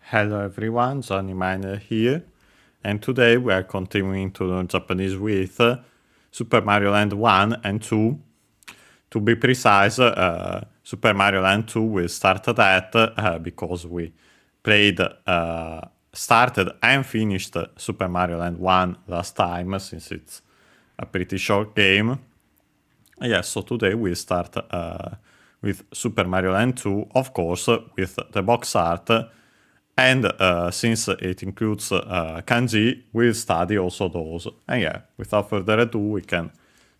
Hello everyone, Johnny Miner here, and today we are continuing to learn Japanese with Super Mario Land 1 and 2. To be precise, Super Mario Land 2 we started at because we played, started and finished Super Mario Land 1 last time, since it's a pretty short game. Yes, so today we start with Super Mario Land 2, of course, with the box art. And since it includes Kanji, we'll study also those. And yeah, without further ado, we can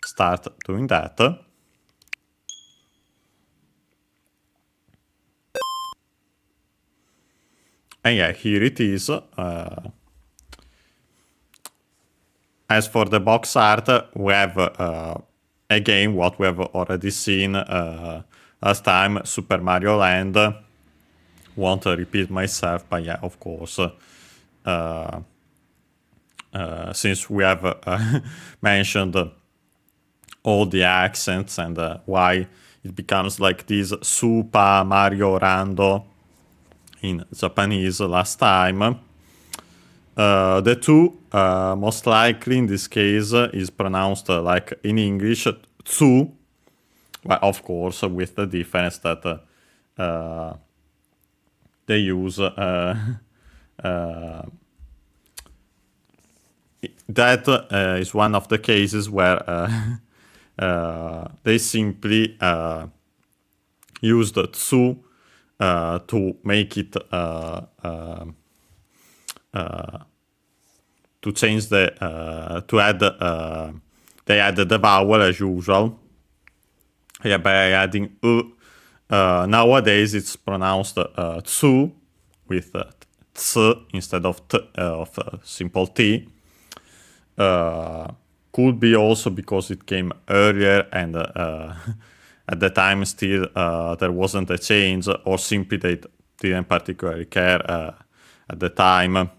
start doing that. And yeah, here it is. As for the box art, we have again what we have already seen last time, Super Mario Land. Won't repeat myself, but yeah, of course, since we have mentioned all the accents and why it becomes like this Super Mario Rando in Japanese last time. The two, most likely in this case, is pronounced like in English, tsu, well, of course, with the difference that they use that is one of the cases where they simply use the tsu to make it to change the to add they added the vowel as usual, yeah, by adding nowadays it's pronounced tsu with ts instead of simple t. Could be also because it came earlier and at the time still there wasn't a change, or simply they didn't particularly care at the time.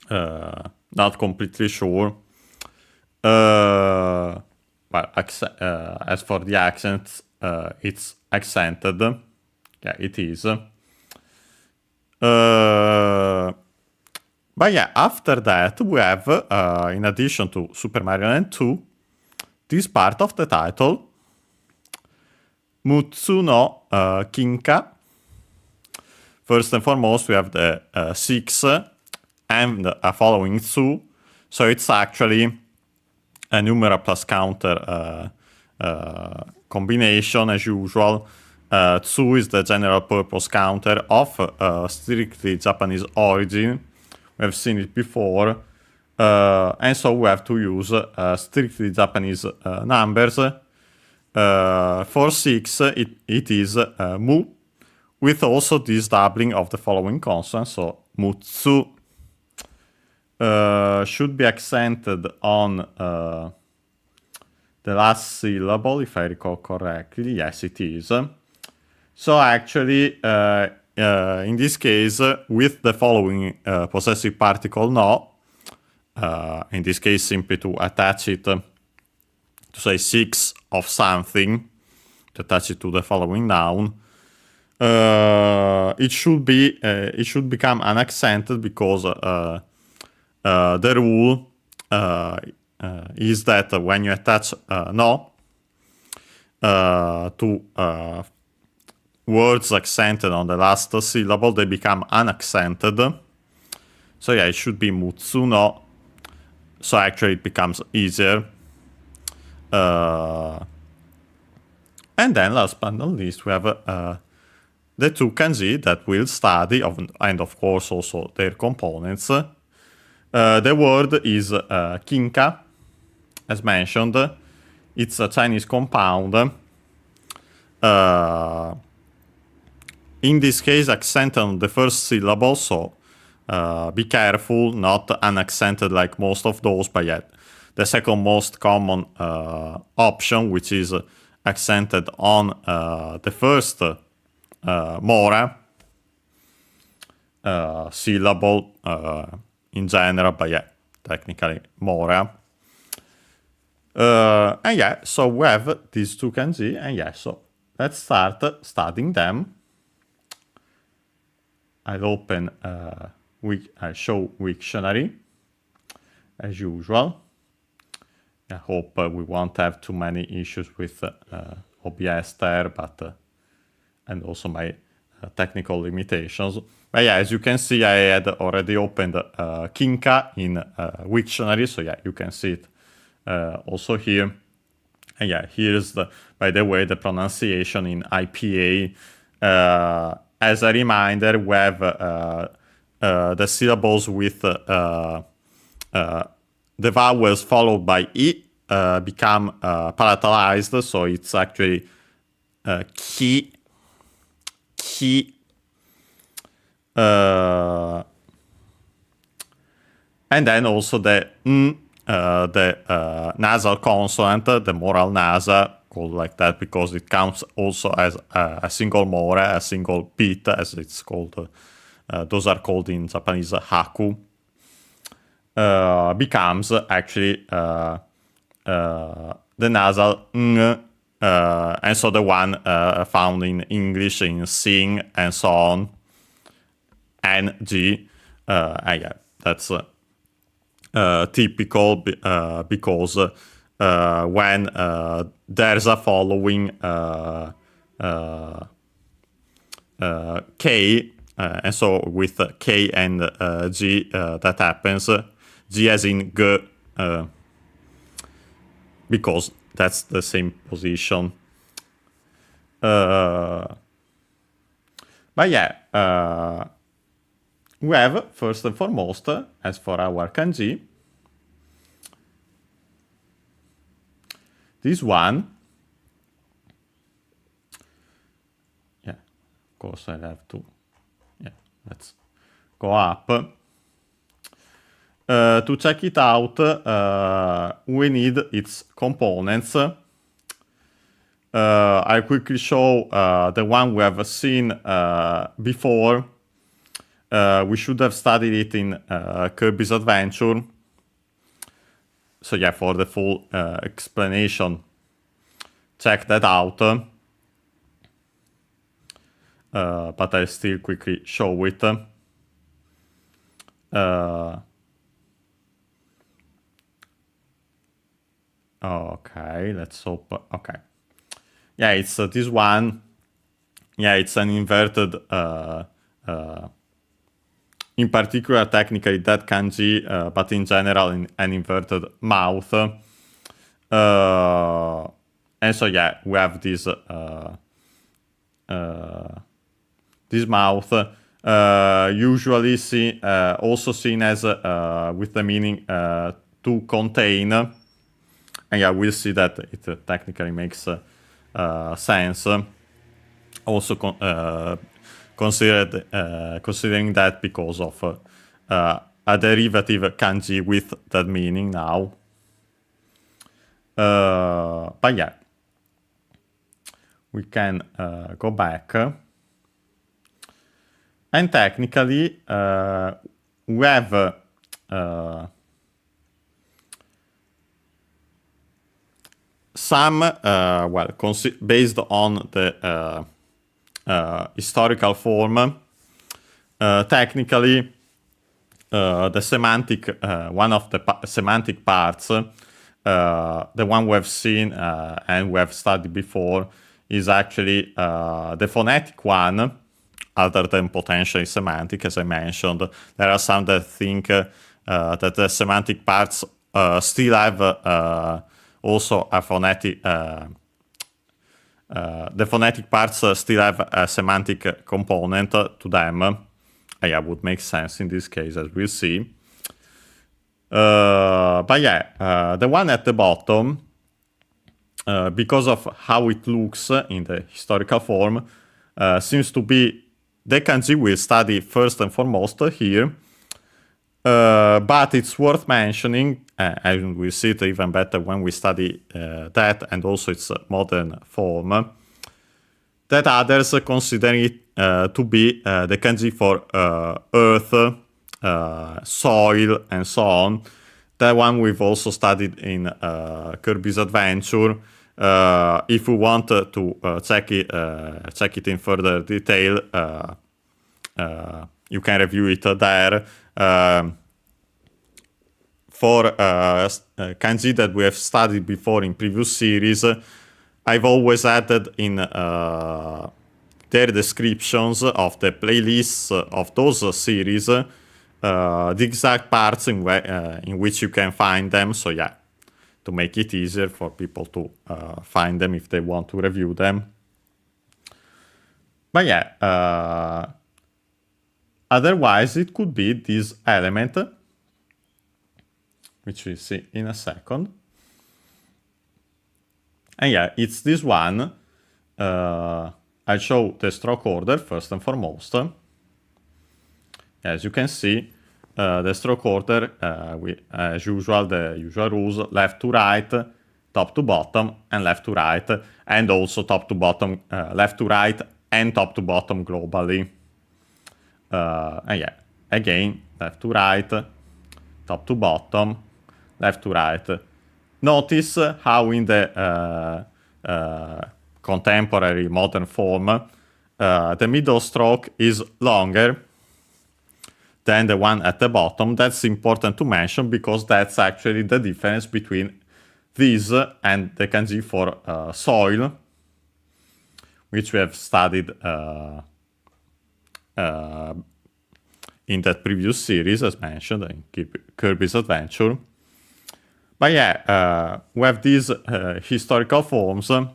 Not completely sure. But as for the accents, it's accented. Yeah, it is. But yeah, after that we have, in addition to Super Mario Land 2, this part of the title, Mutsu no Kinka. First and foremost, we have the 6 and a following tsu. So it's actually a numeral plus counter combination as usual. Tsu is the general purpose counter of strictly Japanese origin. We have seen it before, and so we have to use strictly Japanese numbers. For 6, it is mu, with also this doubling of the following consonant, so mutsu. Should be accented on the last syllable, if I recall correctly. Yes, it is. So actually, in this case, with the following possessive particle no, in this case simply to attach it, to say 6 of something, to attach it to the following noun, it should become unaccented, because the rule is that when you attach no to words accented on the last syllable, they become unaccented. So yeah, it should be mutsu no. So actually it becomes easier. And then last but not least, we have the two kanji that we'll study, and of course also their components. The word is kinka, as mentioned. It's a Chinese compound. In this case, accented on the first syllable, so be careful, not unaccented like most of those, but yet the second most common option, which is accented on the first mora syllable in general, but yeah, technically mora. And yeah, so we have these two kanji, and yeah, so let's start studying them. I'll open I show Wiktionary as usual. I hope we won't have too many issues with OBS there, but and also my technical limitations. But yeah, as you can see, I had already opened Kinka in Wiktionary, so yeah, you can see it also here. And yeah, here's by the way, the pronunciation in IPA. As a reminder, we have the syllables with the vowels followed by E become palatalized, so it's actually ki, and then also the nasal consonant, the moral nasa, called like that because it counts also as a single more, a single beat, as it's called. Those are called in Japanese haku. Becomes actually the nasal ng, and so the one found in English in sing and so on. And G, yeah, that's typical because when there's a following K, and so with K and G that happens, G as in G, because that's the same position. But yeah, we have, first and foremost, as for our kanji, this one. Yeah, of course I have to. Yeah, let's go up. To check it out, we need its components. I'll quickly show the one we have seen before. We should have studied it in Kirby's Adventure. So yeah, for the full explanation, check that out. But I'll still quickly show it. Okay, let's hope. Okay. Yeah, it's this one. Yeah, it's an inverted, in particular, technically, that kanji, but in general, an inverted mouth. And so, yeah, we have this this mouth, usually also seen as with the meaning to contain. And yeah, we'll see that it technically makes sense. Also considering that because of a derivative kanji with that meaning now. But yeah, we can go back. And technically, we have some, well, based on the historical form, technically, the semantic, one of the semantic parts, the one we have seen and we have studied before, is actually the phonetic one, other than potentially semantic, as I mentioned. There are some that think that the semantic parts still have also a phonetic, the phonetic parts still have a semantic component to them. Yeah, would make sense in this case, as we'll see. But yeah, the one at the bottom, because of how it looks in the historical form, seems to be the kanji we'll study first and foremost here. But it's worth mentioning, and we'll see it even better when we study that and also its modern form, that others consider it to be the kanji for earth, soil, and so on. That one we've also studied in Kirby's Adventure. If we want to check it in further detail, you can review it there. For kanji that we have studied before in previous series, I've always added in their descriptions of the playlists of those series the exact parts in which you can find them. So yeah, to make it easier for people to find them if they want to review them. But yeah, otherwise it could be this element, which we'll see in a second. And yeah, it's this one. I'll show the stroke order first and foremost. As you can see, the stroke order, as usual, the usual rules, left to right, top to bottom, and left to right, and also top to bottom, left to right, and top to bottom globally. And yeah, again, left to right, top to bottom, left to right. Notice how in the contemporary modern form, the middle stroke is longer than the one at the bottom. That's important to mention because that's actually the difference between this and the kanji for soil, which we have studied in that previous series, as mentioned, in Kirby's Adventure. But yeah, we have these historical forms, and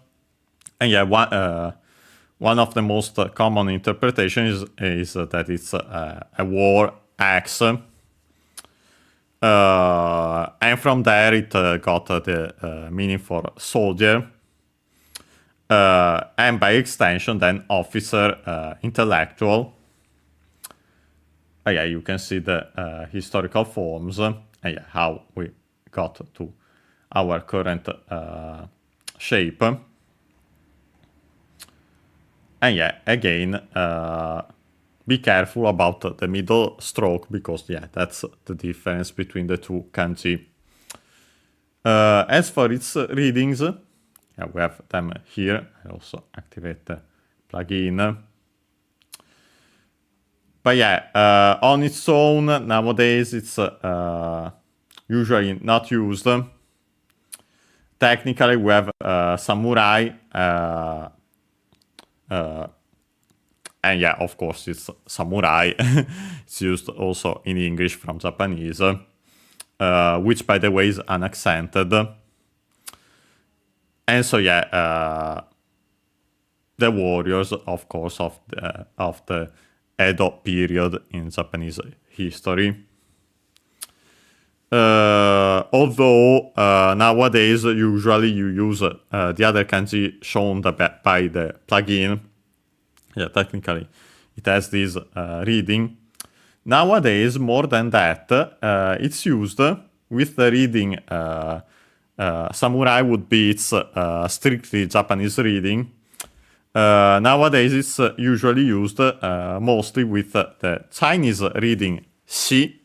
yeah, one of the most common interpretations is that it's a war axe, and from there it got the meaning for soldier, and by extension then officer, intellectual. Yeah, you can see the historical forms, and yeah, how we got to our current shape. And yeah, again, be careful about the middle stroke because yeah, that's the difference between the two kanji. As for its readings, yeah, we have them here. I also activate the plugin. But yeah, on its own, nowadays it's usually not used. Technically, we have samurai, and yeah, of course, it's samurai. It's used also in English from Japanese, which, by the way, is unaccented. And so, yeah, the warriors, of course, of the Edo period in Japanese history. Although nowadays usually you use the other kanji shown by the plugin. Yeah, technically it has this reading. Nowadays, more than that, it's used with the reading. Samurai would be its strictly Japanese reading. Nowadays it's usually used mostly with the Chinese reading Shi.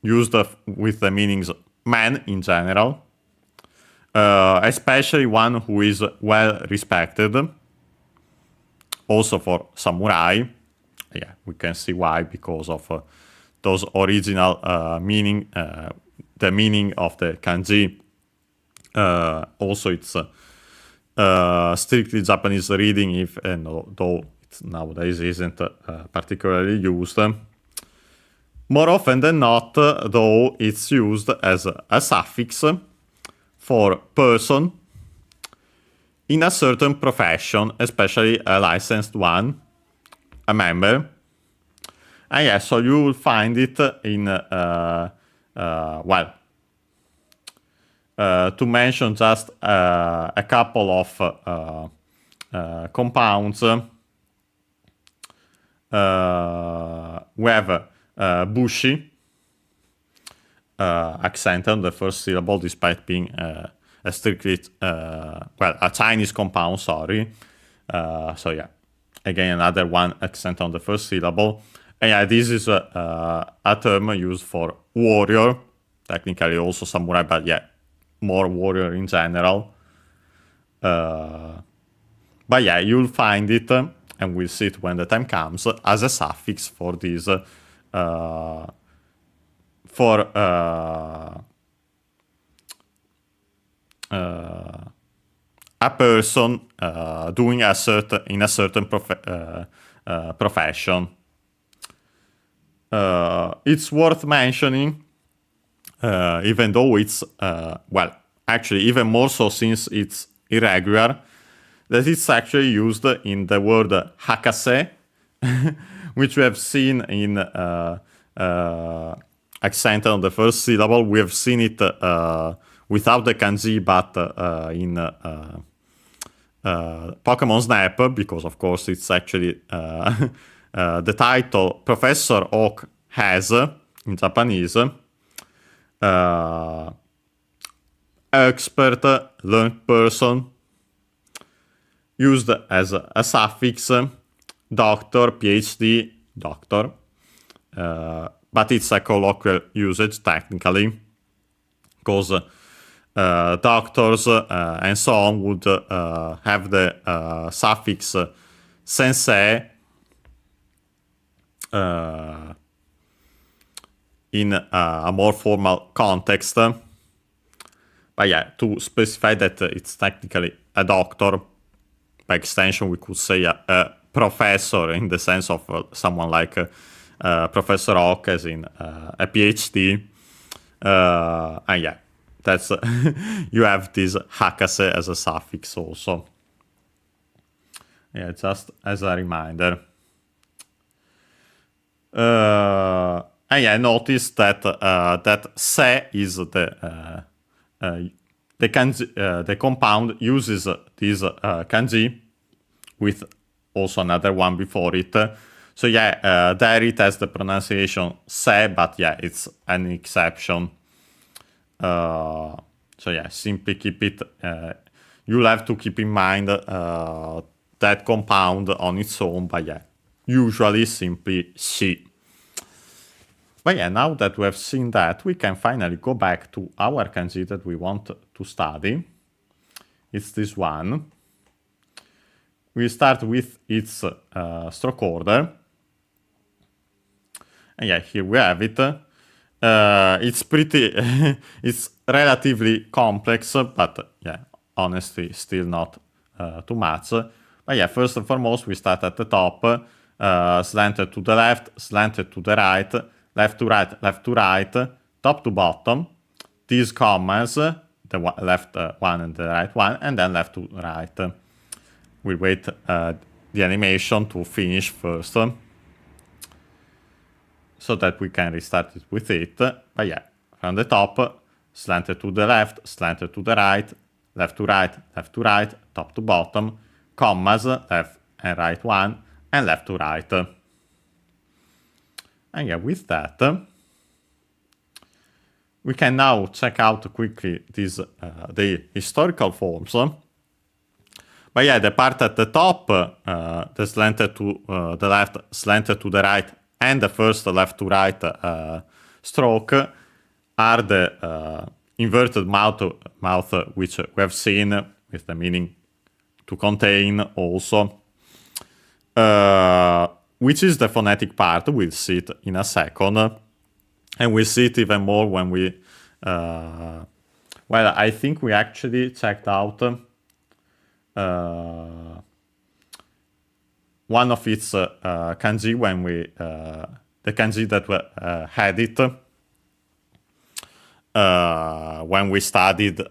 Used with the meanings man in general, especially one who is well respected. Also for samurai, yeah, we can see why, because of those original meaning, the meaning of the kanji. Also, it's strictly Japanese reading, if though it nowadays isn't particularly used. More often than not, though, it's used as a suffix for person in a certain profession, especially a licensed one, a member. And yeah, so you will find it in, well, to mention just a couple of compounds, we have bushi, accent on the first syllable, despite being a strictly, well, a Chinese compound, sorry. So yeah, again, another one accent on the first syllable. And yeah, this is a term used for warrior, technically also samurai, but yeah, more warrior in general. But yeah, you'll find it, and we'll see it when the time comes, as a suffix for this, for a person doing in a certain profession. It's worth mentioning, even though it's well, actually even more so since it's irregular, that it's actually used in the word hakase, which we have seen in accent on the first syllable. We have seen it without the kanji, but in Pokemon Snap, because of course it's actually the title Professor Oak has in Japanese. Expert, learned person, used as a suffix, doctor, PhD, doctor, but it's a colloquial usage technically, because doctors and so on would have the suffix sensei in a more formal context. But yeah, to specify that it's technically a doctor, by extension we could say a professor in the sense of someone like Professor Oak, as in a PhD. And yeah, that's you have this hakase as a suffix also. Yeah, just as a reminder. And yeah, notice that that se is the kanji, the compound uses this kanji with also another one before it. So yeah, there it has the pronunciation se, but yeah, it's an exception. So yeah, simply keep it. You'll have to keep in mind that compound on its own, but yeah, usually simply she. But yeah, now that we have seen that, we can finally go back to our kanji that we want to study. It's this one. We start with its stroke order. And yeah, here we have it. It's pretty, it's relatively complex, but yeah, honestly, still not too much. But yeah, first and foremost, we start at the top, slanted to the left, slanted to the right, left to right, top to bottom. These commas, the left one and the right one, and then left to right. We'll wait the animation to finish first, so that we can restart it with it. But yeah, from the top, slanted to the left, slanted to the right, left to right, top to bottom, commas, left and right one, and left to right. And yeah, with that, we can now check out quickly these the historical forms. But yeah, the part at the top, the slanted to the left, slanted to the right, and the first left to right stroke are the inverted mouth, which we have seen with the meaning to contain also. Which is the phonetic part. We'll see it in a second. And we'll see it even more when we... well, I think we actually checked out one of its kanji when we... the kanji that we had it when we studied...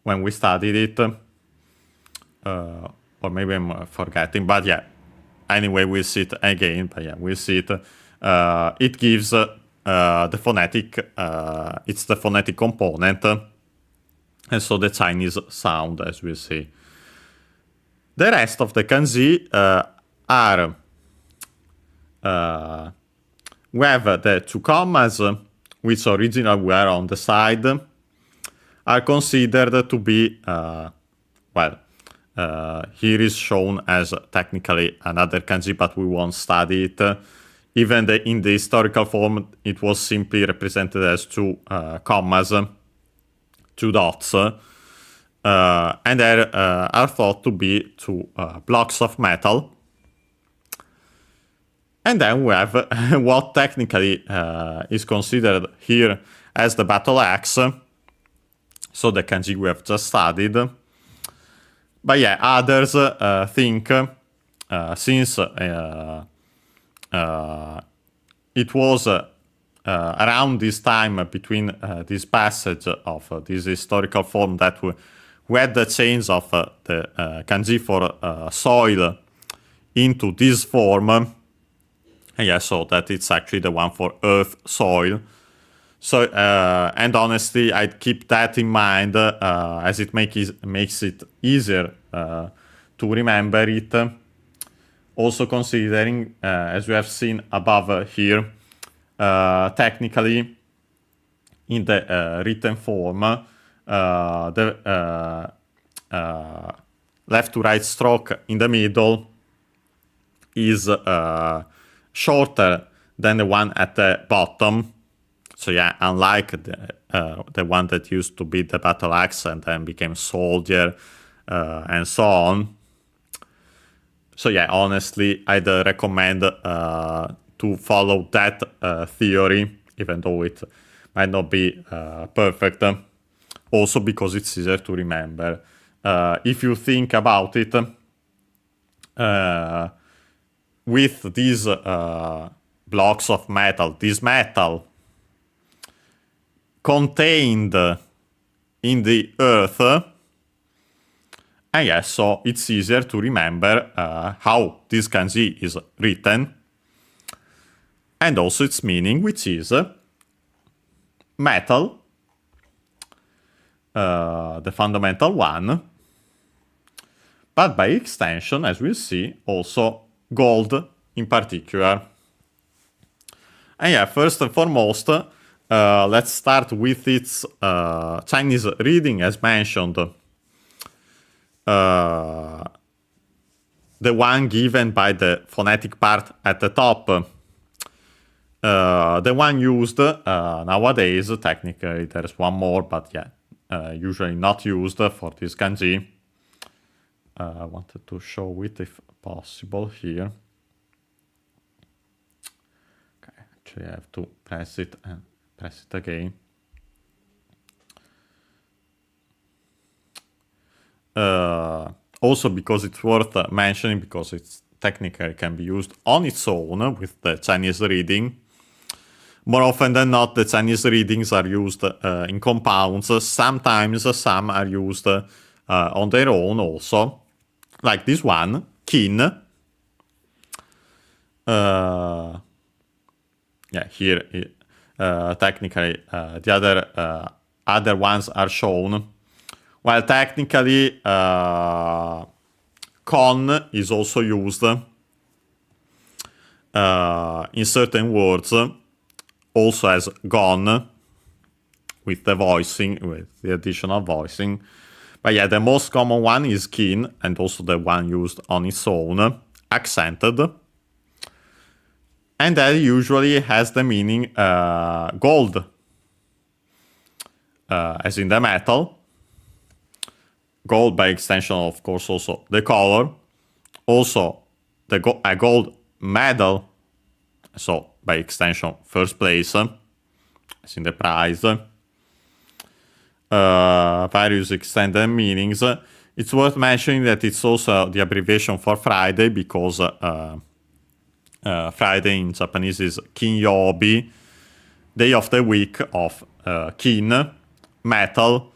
when we studied it. Or maybe I'm forgetting, but yeah. Anyway, we'll see it again, but yeah, we'll see it. It gives the phonetic, it's the phonetic component, and so the Chinese sound, as we'll see. The rest of the kanji are, we have the two commas, which originally were on the side, are considered to be, well, here is shown as technically another kanji, but we won't study it. Even in the historical form, it was simply represented as two commas, two dots. and they are thought to be two blocks of metal. And then we have what technically is considered here as the battle axe, so the kanji we have just studied. But yeah, others think since it was around this time between this passage of this historical form that we had the change of the kanji for soil into this form. Yeah, so that it's actually the one for earth, soil. So, and honestly, I'd keep that in mind as it makes it easier to remember it. Also considering, as we have seen above here, technically in the written form, the left to right stroke in the middle is shorter than the one at the bottom. So yeah, unlike the one that used to be the battle axe and then became soldier and so on. So yeah, honestly, I'd recommend to follow that theory, even though it might not be perfect. Also because it's easier to remember. If you think about it, with these blocks of metal, this metal contained in the earth, and yes, so it's easier to remember how this kanji is written, and also its meaning, which is metal, the fundamental one, but by extension, as we'll see, also gold in particular. And yeah, first and foremost, let's start with its Chinese reading as mentioned. The one given by the phonetic part at the top. The one used nowadays, technically there's one more, but yeah, usually not used for this kanji. I wanted to show it if possible here. Okay, actually I have to press it and press it again. Also because it's worth mentioning, because it's technically can be used on its own with the Chinese reading. More often than not, the Chinese readings are used in compounds. Sometimes some are used on their own also. Like this one, kin. Yeah, here technically the other ones are shown. While technically con is also used in certain words, also as gone, with the voicing, with the additional voicing. But yeah, the most common one is kin, and also the one used on its own, accented. And that usually has the meaning gold, as in the metal. Gold by extension, of course, also the color. Also, a gold medal, so by extension, first place, as in the prize. Various extended meanings. It's worth mentioning that it's also the abbreviation for Friday, because Friday in Japanese is Kinyobi, day of the week of kin, metal.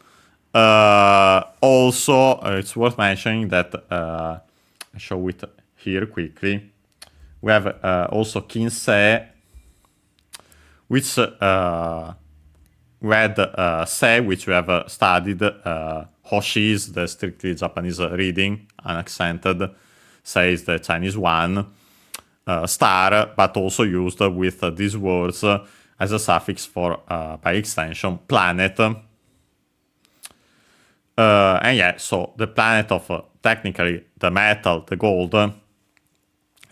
Also, it's worth mentioning that, I show it here quickly, we have also Kinsei, which we had Se, which we have studied. Hoshi is the strictly Japanese reading, unaccented. Se is the Chinese one. Star, but also used with these words as a suffix for, by extension, planet. And yeah, so the planet of technically the metal, the gold,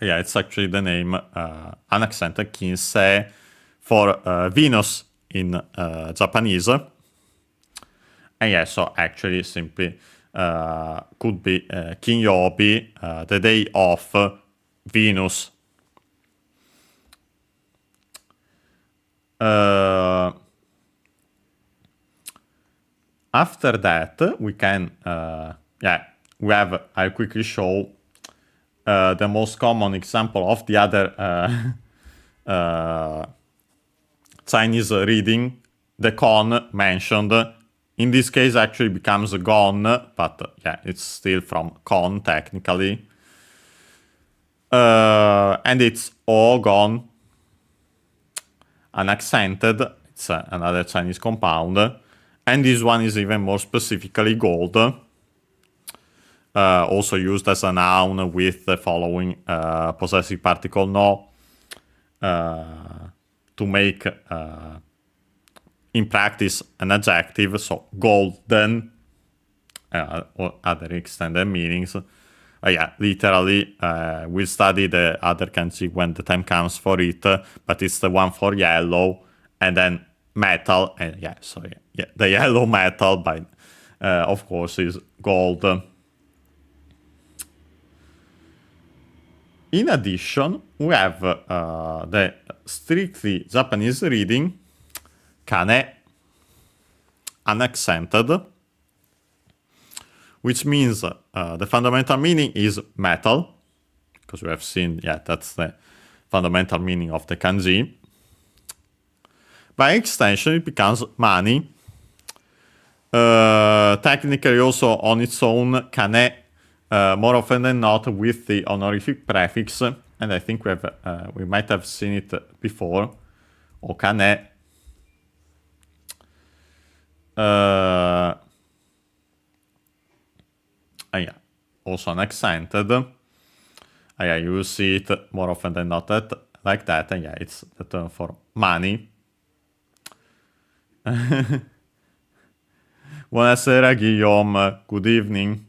yeah, it's actually the name unaccented Kinsei for Venus in Japanese. And yeah, so actually simply could be Kinyobi, the day of Venus. After that, we can, I'll quickly show the most common example of the other Chinese reading, the Kon mentioned. In this case, actually becomes Gon, but it's still from Kon technically. And it's O Gon, unaccented. It's another Chinese compound. And this one is even more specifically gold. Also used as a noun with the following possessive particle no to make, in practice, an adjective. So golden, or other extended meanings. Literally, we'll study the other kanji when the time comes for it, but it's the one for yellow, and then metal, and the yellow metal, by of course, is gold. In addition, we have the strictly Japanese reading, kane, unaccented, which means the fundamental meaning is metal, because we have seen, that's the fundamental meaning of the kanji. By extension, it becomes money. Technically, also on its own, kane, more often than not with the honorific prefix, and I think we might have seen it before, or kane. Also unaccented. You will see it more often than not like that, and it's the term for money. Buonasera, Guillaume. Good evening.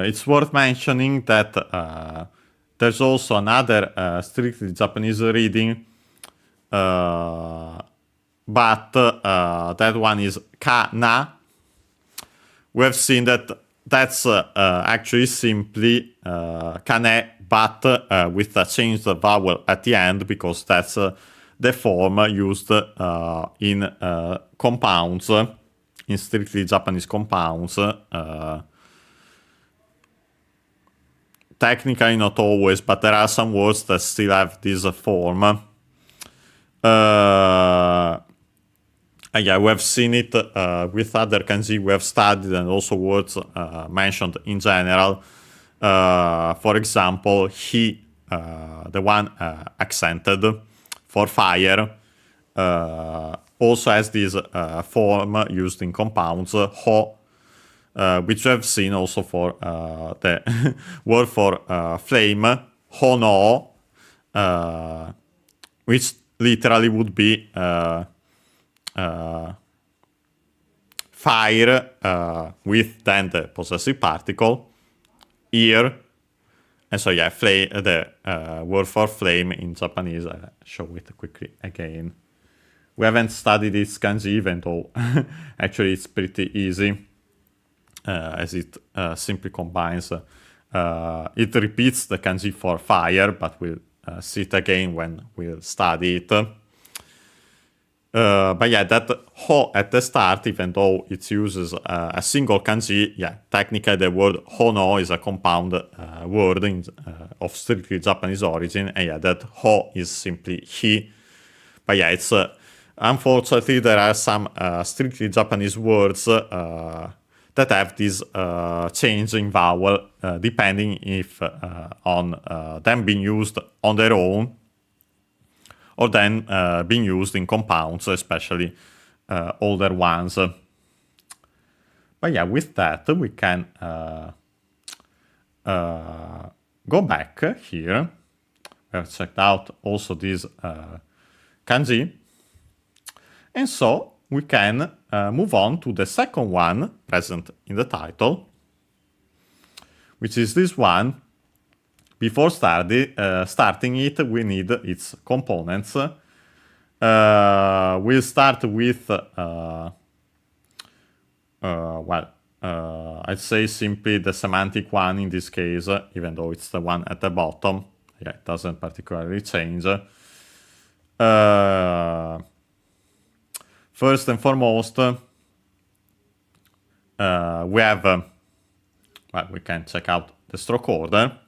It's worth mentioning that there's also another strictly Japanese reading, but that one is kana. We have seen that that's actually simply kane, but with a changed vowel at the end, because that's the form used in compounds, in strictly Japanese compounds. Technically not always, but there are some words that still have this form. We have seen it with other kanji we have studied, and also words mentioned in general. For example, he, the one accented for fire, also has this form used in compounds, ho, which we have seen also for the word for flame, hono, which literally would be fire with then the possessive particle, ear. And so the word for flame in Japanese, I'll show it quickly again. We haven't studied this kanji, even though actually it's pretty easy, as it simply combines. It repeats the kanji for fire, but we'll see it again when we'll study it. That ho at the start, even though it uses a single kanji, technically the word hono is a compound word of strictly Japanese origin, and that ho is simply he. But it's unfortunately there are some strictly Japanese words that have this changing vowel, depending if on them being used on their own, or then being used in compounds, especially older ones. But with that, we can go back here. We have checked out also this kanji. And so we can move on to the second one present in the title, which is this one, before starting it, we need its components. We'll start with, I'd say simply the semantic one in this case, even though it's the one at the bottom. Yeah, it doesn't particularly change. First and foremost, we have, we can check out the stroke order.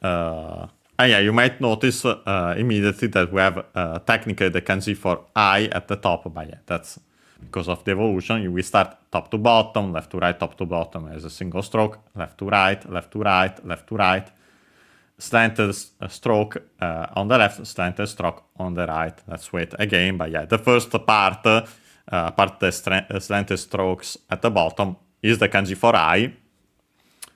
Yeah, you might notice immediately that we have technically the kanji for I at the top, but yeah, that's because of the evolution. We start top to bottom, left to right, top to bottom as a single stroke, left to right, left to right, left to right, slanted stroke on the left, slanted stroke on the right. Let's wait again, but yeah, the first part, the slanted strokes at the bottom, is the kanji for I,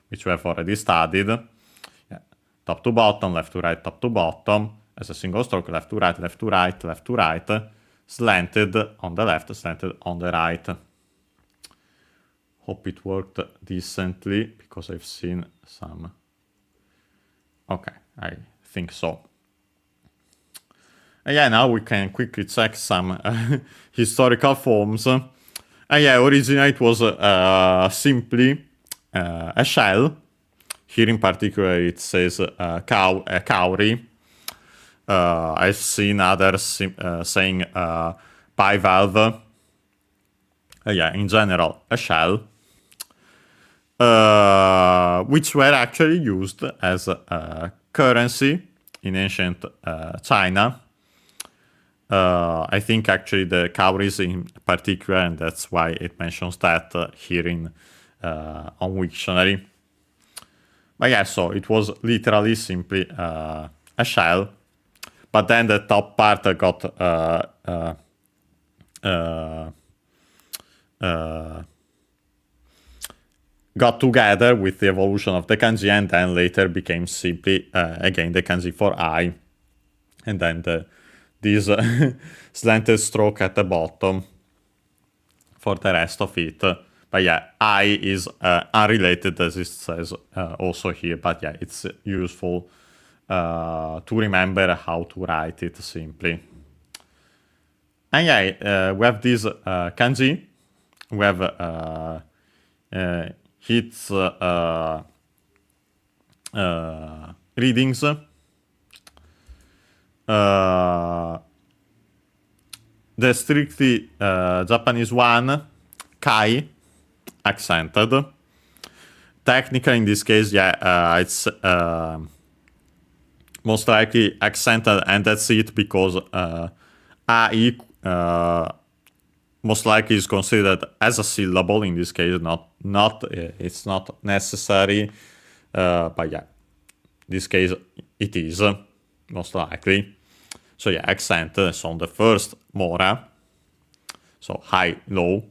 which we have already studied. Yeah. Top to bottom, left to right, top to bottom, as a single stroke, left to right, left to right, left to right, slanted on the left, slanted on the right. Hope it worked decently, because I've seen some... Okay, I think so. Yeah, now we can quickly check some historical forms. Yeah, originally it was simply a shell. Here in particular it says kauri. I've seen others saying bivalve. Yeah, in general, a shell. Which were actually used as currency in ancient China. I think actually the cowries in particular, and that's why it mentions that here in on Wiktionary. But yeah, so it was literally simply a shell, but then the top part got together with the evolution of the kanji, and then later became simply again the kanji for I, and then this slanted stroke at the bottom for the rest of it. But yeah, I is unrelated, as it says also here, but yeah, it's useful to remember how to write it simply. And yeah, we have this kanji, we have its readings. The strictly Japanese one, kai, accented. Technically, in this case, yeah, it's most likely accented, and that's it, because ai most likely is considered as a syllable in this case. It's not necessary, but yeah, in this case it is most likely. So yeah, accented. So on the first mora, so high, low,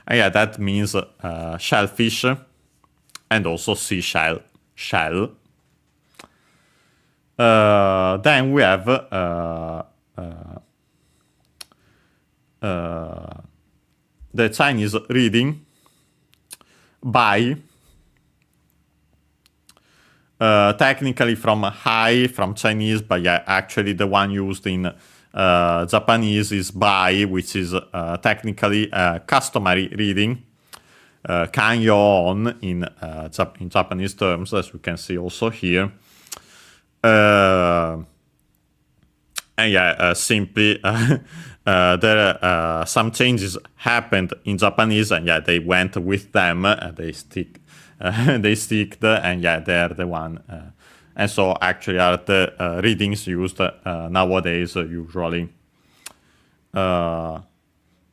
and yeah, that means shellfish, and also seashell, shell. Then we have the Chinese reading by, technically from high, from Chinese, but yeah, actually the one used in Japanese is by, which is technically customary reading, kanyo-on in Japanese terms, as we can see also here. And yeah, simply there some changes happened in Japanese, and yeah, they went with them. They sticked, and yeah, they're the one. And so actually are the readings used nowadays usually. But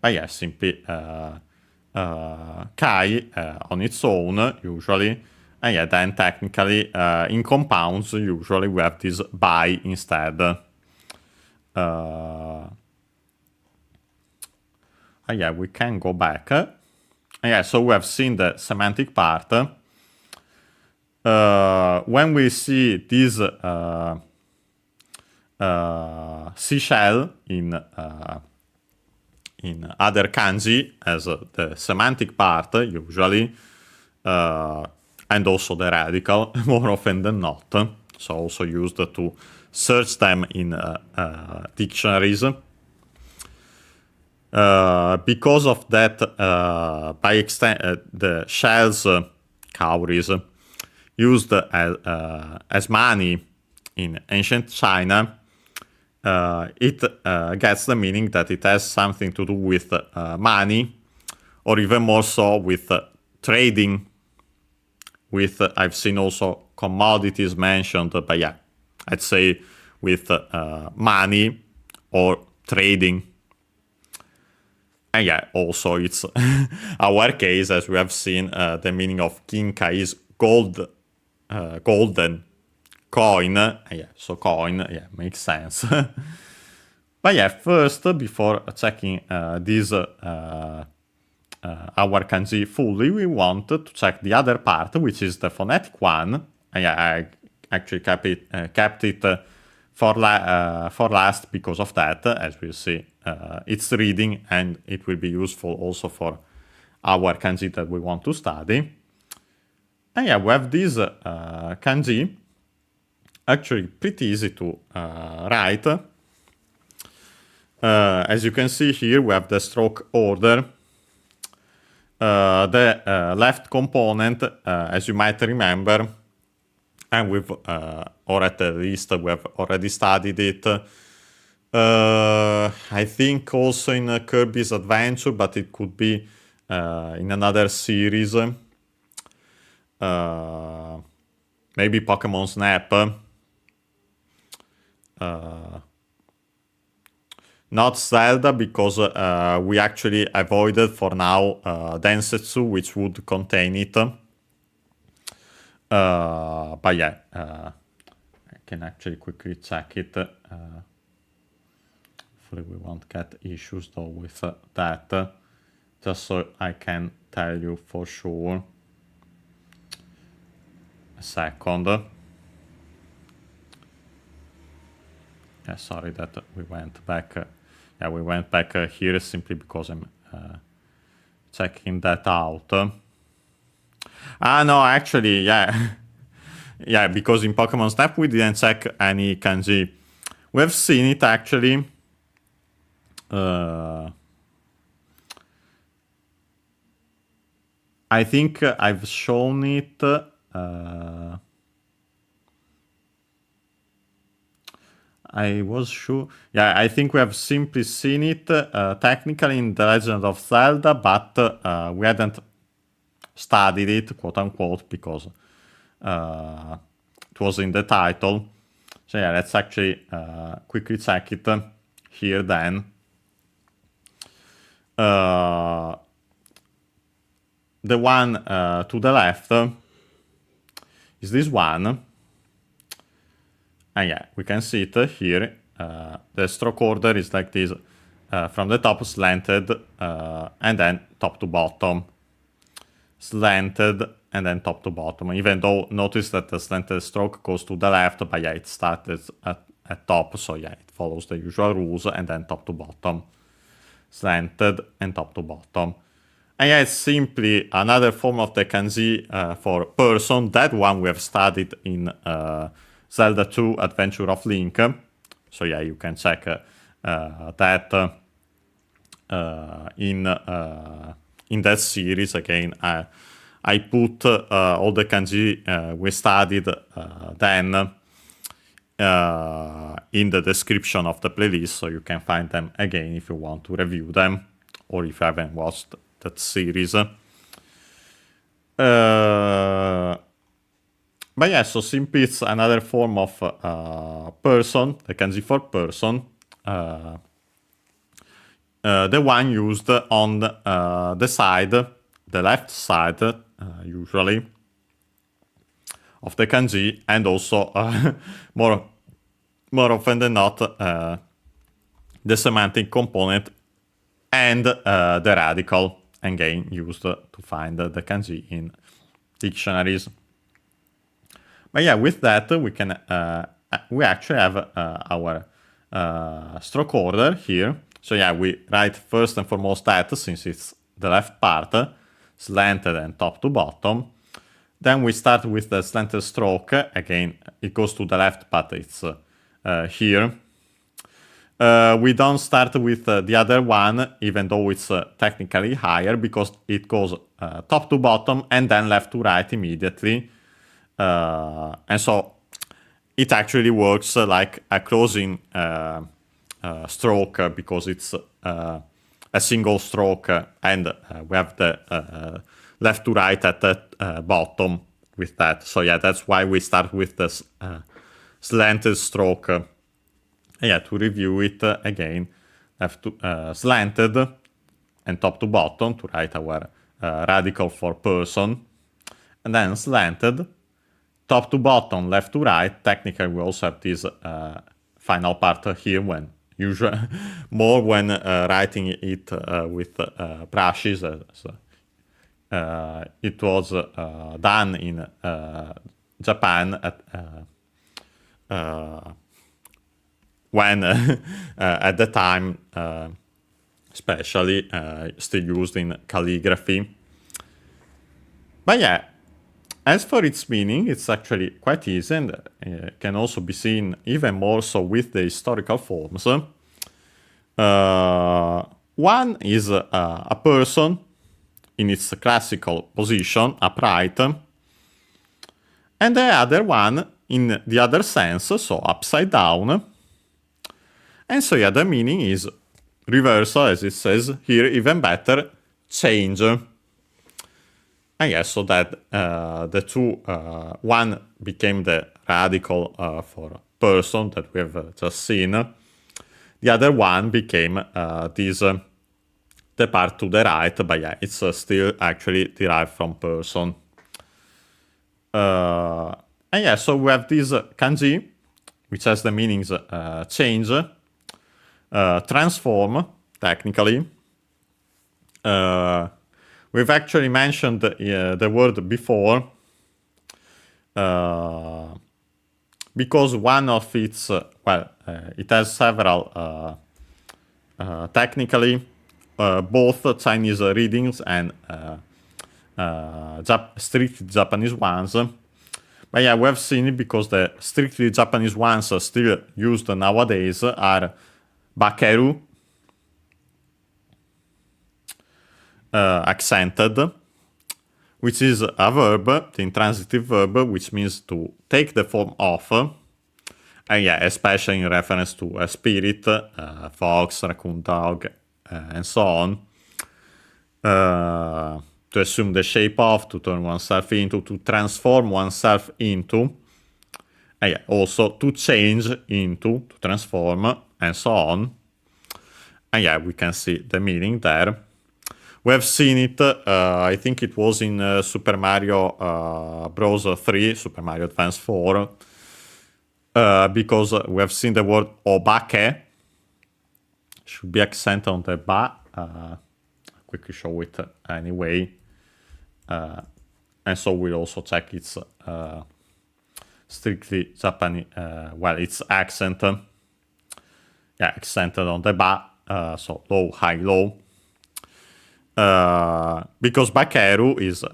yeah, simply kai on its own usually. And yeah, then technically in compounds usually we have this by instead. Yeah, we can go back. Yeah, so we have seen the semantic part. When we see this seashell in other kanji as the semantic part, usually, and also the radical more often than not. So also used to search them in dictionaries. Because of that, by extent, the shells, cowries, used as money in ancient China, it gets the meaning that it has something to do with money, or even more so with trading. With I've seen also commodities mentioned, but yeah, I'd say with money or trading. And yeah, also it's our case, as we have seen, the meaning of kinka is gold, golden coin. Yeah, so coin, yeah, makes sense. But yeah, first, before checking this our kanji fully, we want to check the other part, which is the phonetic one. Yeah, I actually kept it for last because of that. As we'll see, it's reading and it will be useful also for our kanji that we want to study. And yeah, we have this kanji, actually pretty easy to write. As you can see here, we have the stroke order. The left component, as you might remember, and we've, or at least we have already studied it, I think also in Kirby's Adventure, but it could be in another series, maybe Pokemon Snap. Not Zelda, because we actually avoided for now Densetsu, which would contain it. But yeah, I can actually quickly check it. Hopefully we won't get issues though with that. Just so I can tell you for sure. A second. Yeah, sorry that we went back. Yeah, we went back here simply because I'm checking that out. No, actually, yeah. Yeah, because in Pokemon Snap we didn't check any kanji. We have seen it actually. I think I've shown it. I was sure. Yeah, I think we have simply seen it technically in The Legend of Zelda, but we hadn't studied it, quote unquote, because it was in the title. So yeah, let's actually quickly check it here then. The one to the left is this one. And yeah, we can see it here. The stroke order is like this, from the top slanted, and then top to bottom. Slanted, and then top to bottom. Even though, notice that the slanted stroke goes to the left, but yeah, it started at top, so yeah, it follows the usual rules, and then top to bottom. Slanted, and top to bottom. And yeah, it's simply another form of the kanji for person. That one we have studied in Zelda 2 Adventure of Link. So yeah, you can check that in that series. Again, I put all the kanji we studied then in the description of the playlist, so you can find them again if you want to review them, or if you haven't watched that series. But yeah, so simply it's another form of person, the kanji for person. The one used on the side, the left side, usually, of the kanji, and also more often than not, the semantic component and the radical, again used to find the kanji in dictionaries. But yeah, with that we can we actually have our stroke order here. So yeah, we write first and foremost that, since it's the left part, slanted and top to bottom. Then we start with the slanted stroke. Again, it goes to the left, but it's here. We don't start with the other one, even though it's technically higher, because it goes top to bottom and then left to right immediately. And so it actually works like a closing stroke, because it's a single stroke, and we have the left to right at the bottom with that. So yeah, that's why we start with this slanted stroke. Yeah, to review it again, left to slanted and top to bottom to write our radical for person, and then slanted, top to bottom, left to right. Technically, we also have this final part here when usually more when writing it with brushes. It was done in Japan at when at the time, especially, still used in calligraphy. But yeah, as for its meaning, it's actually quite easy, and can also be seen even more so with the historical forms. One is a person in its classical position, upright, and the other one in the other sense, so upside down. And so yeah, the meaning is reversal, as it says here, even better, change. And yeah, so that the two, one became the radical for person that we have just seen. The other one became this, the part to the right, but yeah, it's still actually derived from person. And yeah, so we have this kanji, which has the meanings change, transform, technically. We've actually mentioned the word before, because one of its, it has several, technically, both Chinese readings and strictly Japanese ones. But yeah, we have seen it because the strictly Japanese ones are still used nowadays are bakeru, accented, which is a verb, the intransitive verb, which means to take the form of, and yeah, especially in reference to a spirit, fox, raccoon, dog, and so on. To assume the shape of, to turn oneself into, to transform oneself into, and yeah, also to change into, to transform, and so on. And yeah, we can see the meaning there. We have seen it, I think it was in Super Mario Bros. 3, Super Mario Advance 4, because we have seen the word obake, should be accent on the ba, quickly show it anyway, and so we'll also check its strictly Japanese, its accent, yeah, accented on the ba, so low, high, low. Because bakeru is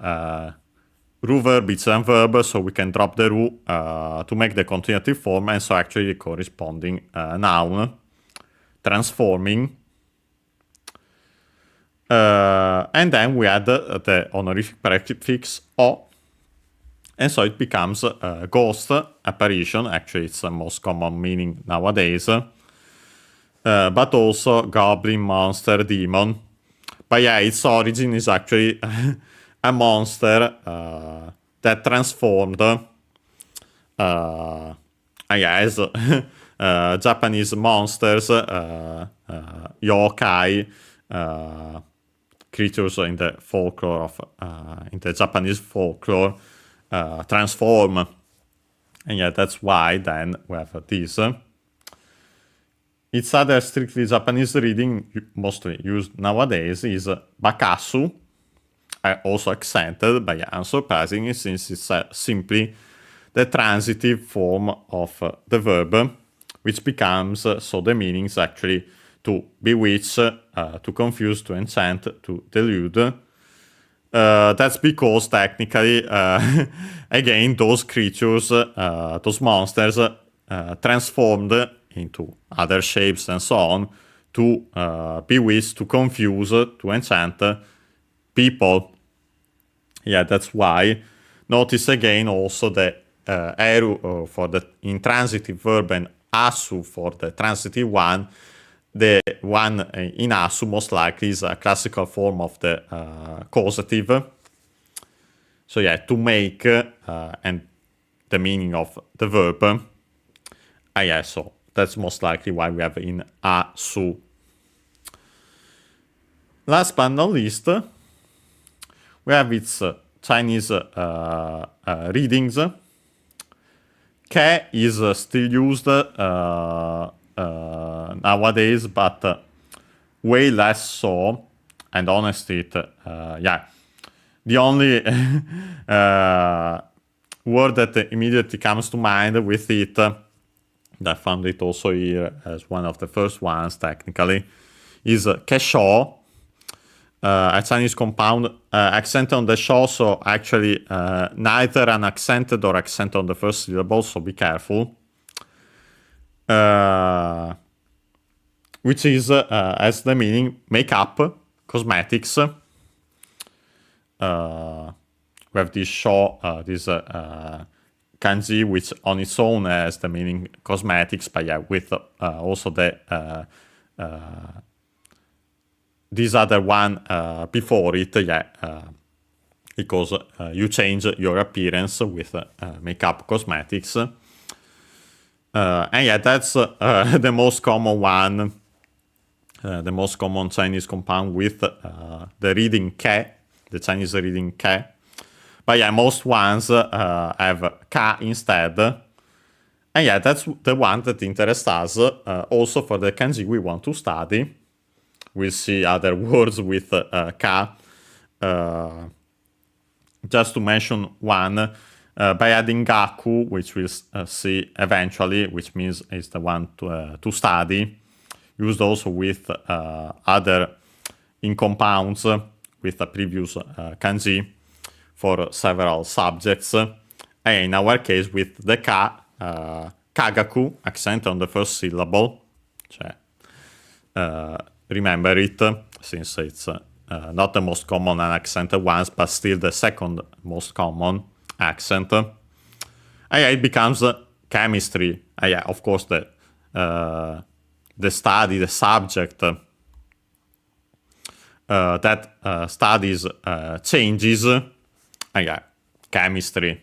ru verb, it's a verb, so we can drop the ru to make the continuative form, and so actually the corresponding noun, transforming. And then we add the honorific prefix o, and so it becomes ghost, apparition. Actually, it's the most common meaning nowadays, but also goblin, monster, demon. But yeah, its origin is actually a monster that transformed, as Japanese monsters, yokai, creatures in the folklore of, in the Japanese folklore, transform. And yeah, that's why then we have this. Its other strictly Japanese reading, mostly used nowadays, is bakasu, also accented, but yeah, unsurprisingly, since it's simply the transitive form of the verb, which becomes, so the meaning is actually to bewitch, to confuse, to enchant, to delude. That's because technically, again, those creatures, those monsters, transformed into other shapes and so on to bewitch, to confuse, to enchant people. Yeah, that's why. Notice again also the eru for the intransitive verb and asu for the transitive one. The one in asu most likely is a classical form of the causative. So yeah, to make and the meaning of the verb. Yeah, so that's most likely why we have in asu. Last but not least, we have its Chinese readings. Ke is still used nowadays, but way less so. And honestly, yeah, the only word that immediately comes to mind with it, I found it also here as one of the first ones technically, is kesho, a Chinese compound accent on the sho, so actually neither an accented or accent on the first syllable, so be careful. Which is, as the meaning, makeup, cosmetics. We have this sho, this kanji, which on its own has the meaning cosmetics, but yeah, with also the this other one before it, yeah, because you change your appearance with makeup cosmetics. And yeah, that's the most common one, the most common Chinese compound with the reading ke, the Chinese reading ke. But yeah, most ones have ka instead. And yeah, that's the one that interests us also for the kanji we want to study. We'll see other words with ka. Just to mention one, by adding gaku, which we'll see eventually, which means it's the one to study, used also with other in compounds with the previous kanji for several subjects. And in our case, with the ka, kagaku, accent on the first syllable. Remember it, since it's not the most common unaccented ones, but still the second most common accent. Yeah, it becomes chemistry. Yeah, of course, the study, the subject that studies changes. Yeah, chemistry.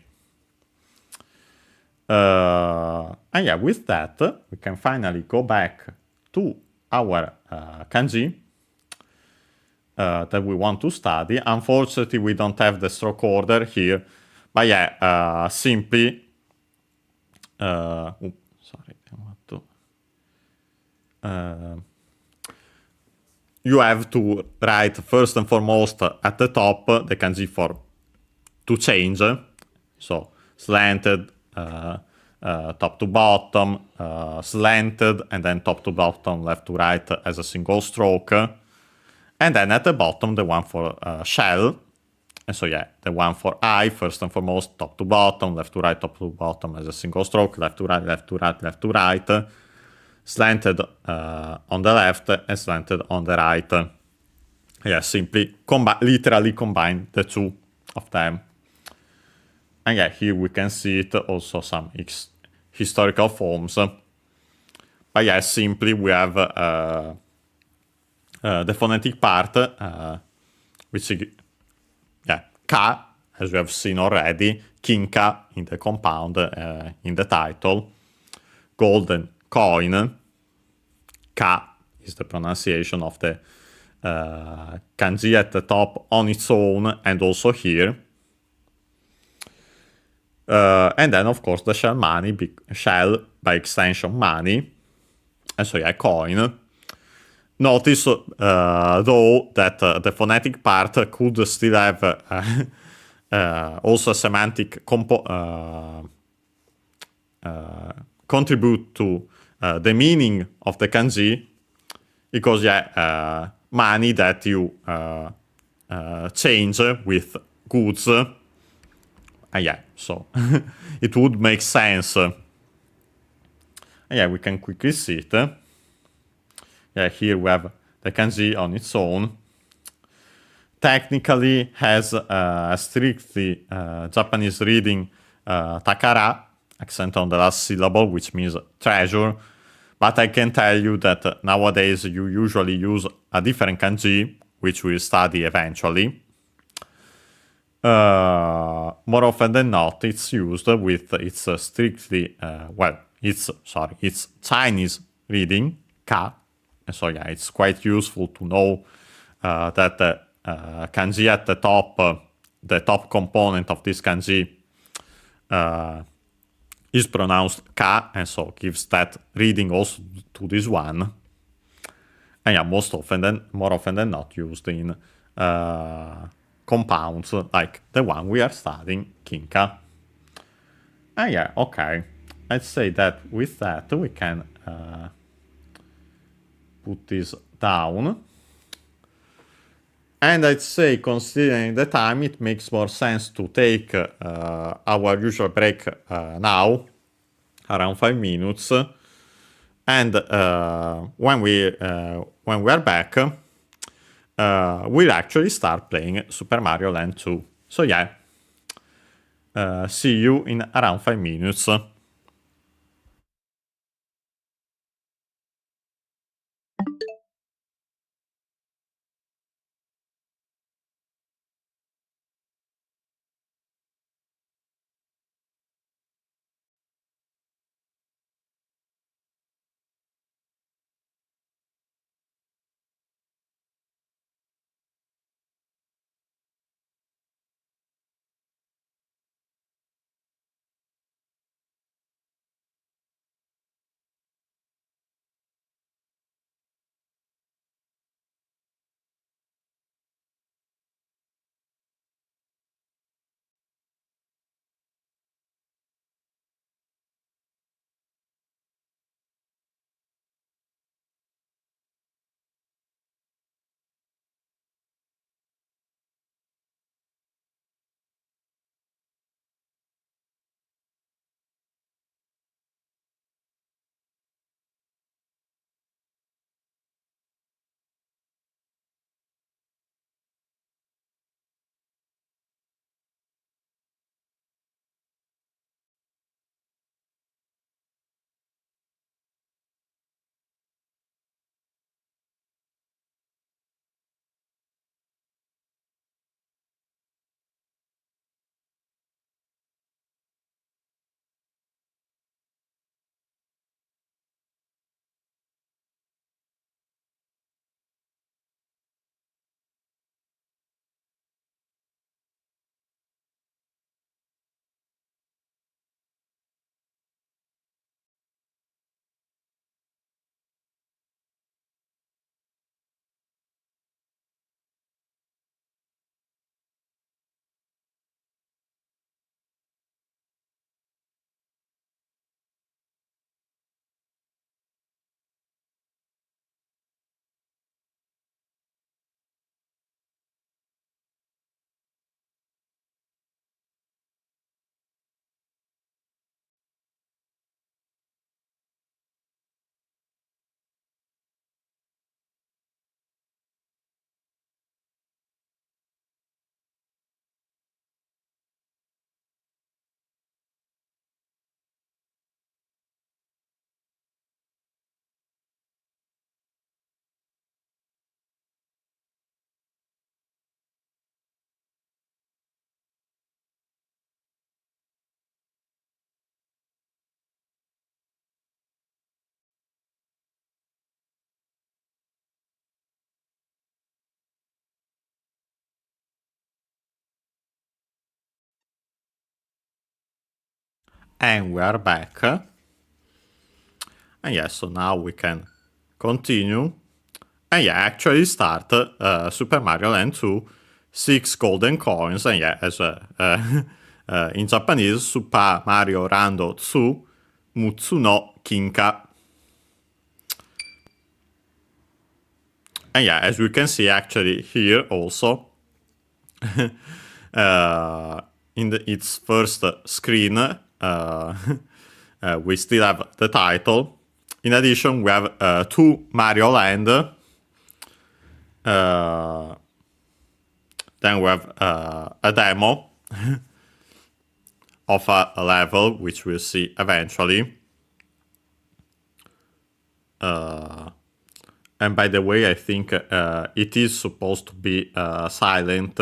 And yeah, with that, we can finally go back to our kanji that we want to study. Unfortunately, we don't have the stroke order here, but yeah, simply sorry, I want to you have to write first and foremost at the top the kanji for to change, so slanted, top to bottom, slanted, and then top to bottom, left to right as a single stroke. And then at the bottom, the one for shell. And so yeah, the one for eye, first and foremost, top to bottom, left to right, top to bottom as a single stroke, left to right, left to right, left to right, slanted on the left and slanted on the right. Yeah, simply literally combine the two of them. And yeah, here we can see it, also some historical forms. But yeah, simply we have the phonetic part, which is ka, as we have seen already, kinka in the compound, in the title, golden coin. Ka is the pronunciation of the kanji at the top on its own, and also here. And then, of course, the shell money, shell by extension money, and so yeah, coin. Notice, though, that the phonetic part could still have also a semantic contribute to the meaning of the kanji, because yeah, money that you change with goods. Yeah, so it would make sense. Yeah, we can quickly see it. Yeah, here we have the kanji on its own. Technically has a strictly Japanese reading takara, accent on the last syllable, which means treasure. But I can tell you that nowadays you usually use a different kanji, which we'll study eventually. More often than not, it's used with its strictly, it's Chinese reading, ka. So yeah, it's quite useful to know that kanji at the top component of this kanji is pronounced ka, and so gives that reading also to this one. And yeah, more often than not, used in compounds like the one we are studying, kinka. And yeah, okay. I'd say that with that we can put this down. And I'd say, considering the time, it makes more sense to take our usual break now, around 5 minutes. And when we are back, we'll actually start playing Super Mario Land 2. So yeah, see you in around 5 minutes. And we are back. And yeah, so now we can continue. And yeah, actually start Super Mario Land 2, 6 golden coins. And yeah, as in Japanese, Super Mario Rando 2, Mutsu no Kinka. And yeah, as we can see actually here also, in its first screen, we still have the title. In addition, we have 2 Mario Land. Then we have a demo of a level, which we'll see eventually. And by the way, I think it is supposed to be silent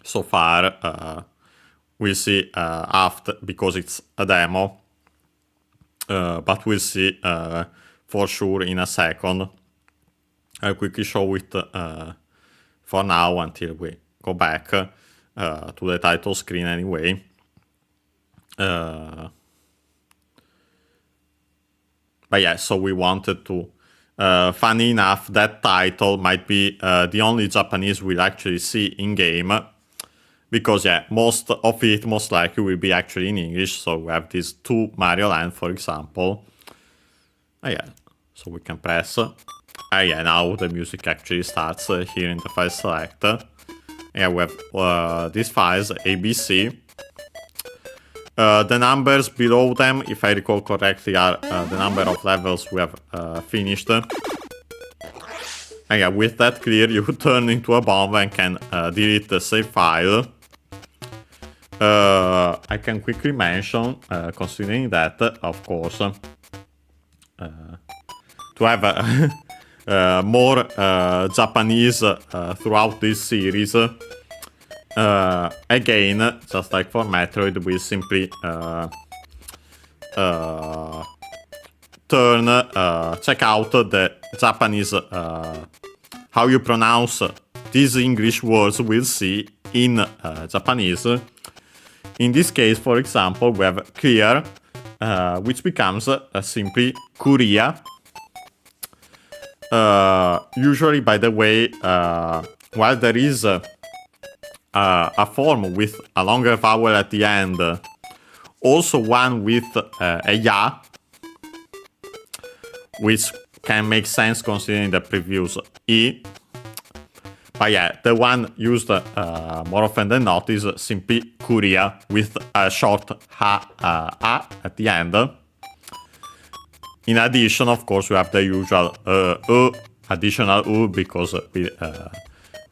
so far. We'll see after, because it's a demo. But we'll see for sure in a second. I'll quickly show it for now until we go back to the title screen anyway. But yeah, so we wanted to, funny enough, that title might be the only Japanese we'll actually see in-game. Because yeah, most of it most likely will be actually in English. So we have these 2 Mario Land, for example. Yeah, so we can press. Yeah, now the music actually starts here in the file selector. Yeah, we have these files, ABC. The numbers below them, if I recall correctly, are the number of levels we have finished. And yeah, with that clear, you turn into a bomb and can delete the save file. I can quickly mention, considering that, of course, to have more Japanese throughout this series. Again, just like for Metroid, we simply check out the Japanese, how you pronounce these English words we'll see in Japanese. In this case, for example, we have clear, which becomes simply Korea. Usually, by the way, while there is a form with a longer vowel at the end, also one with a ya, which can make sense considering the previous e. But yeah, the one used more often than not is simply Korea with a short a at the end. In addition, of course, we have the usual additional u, because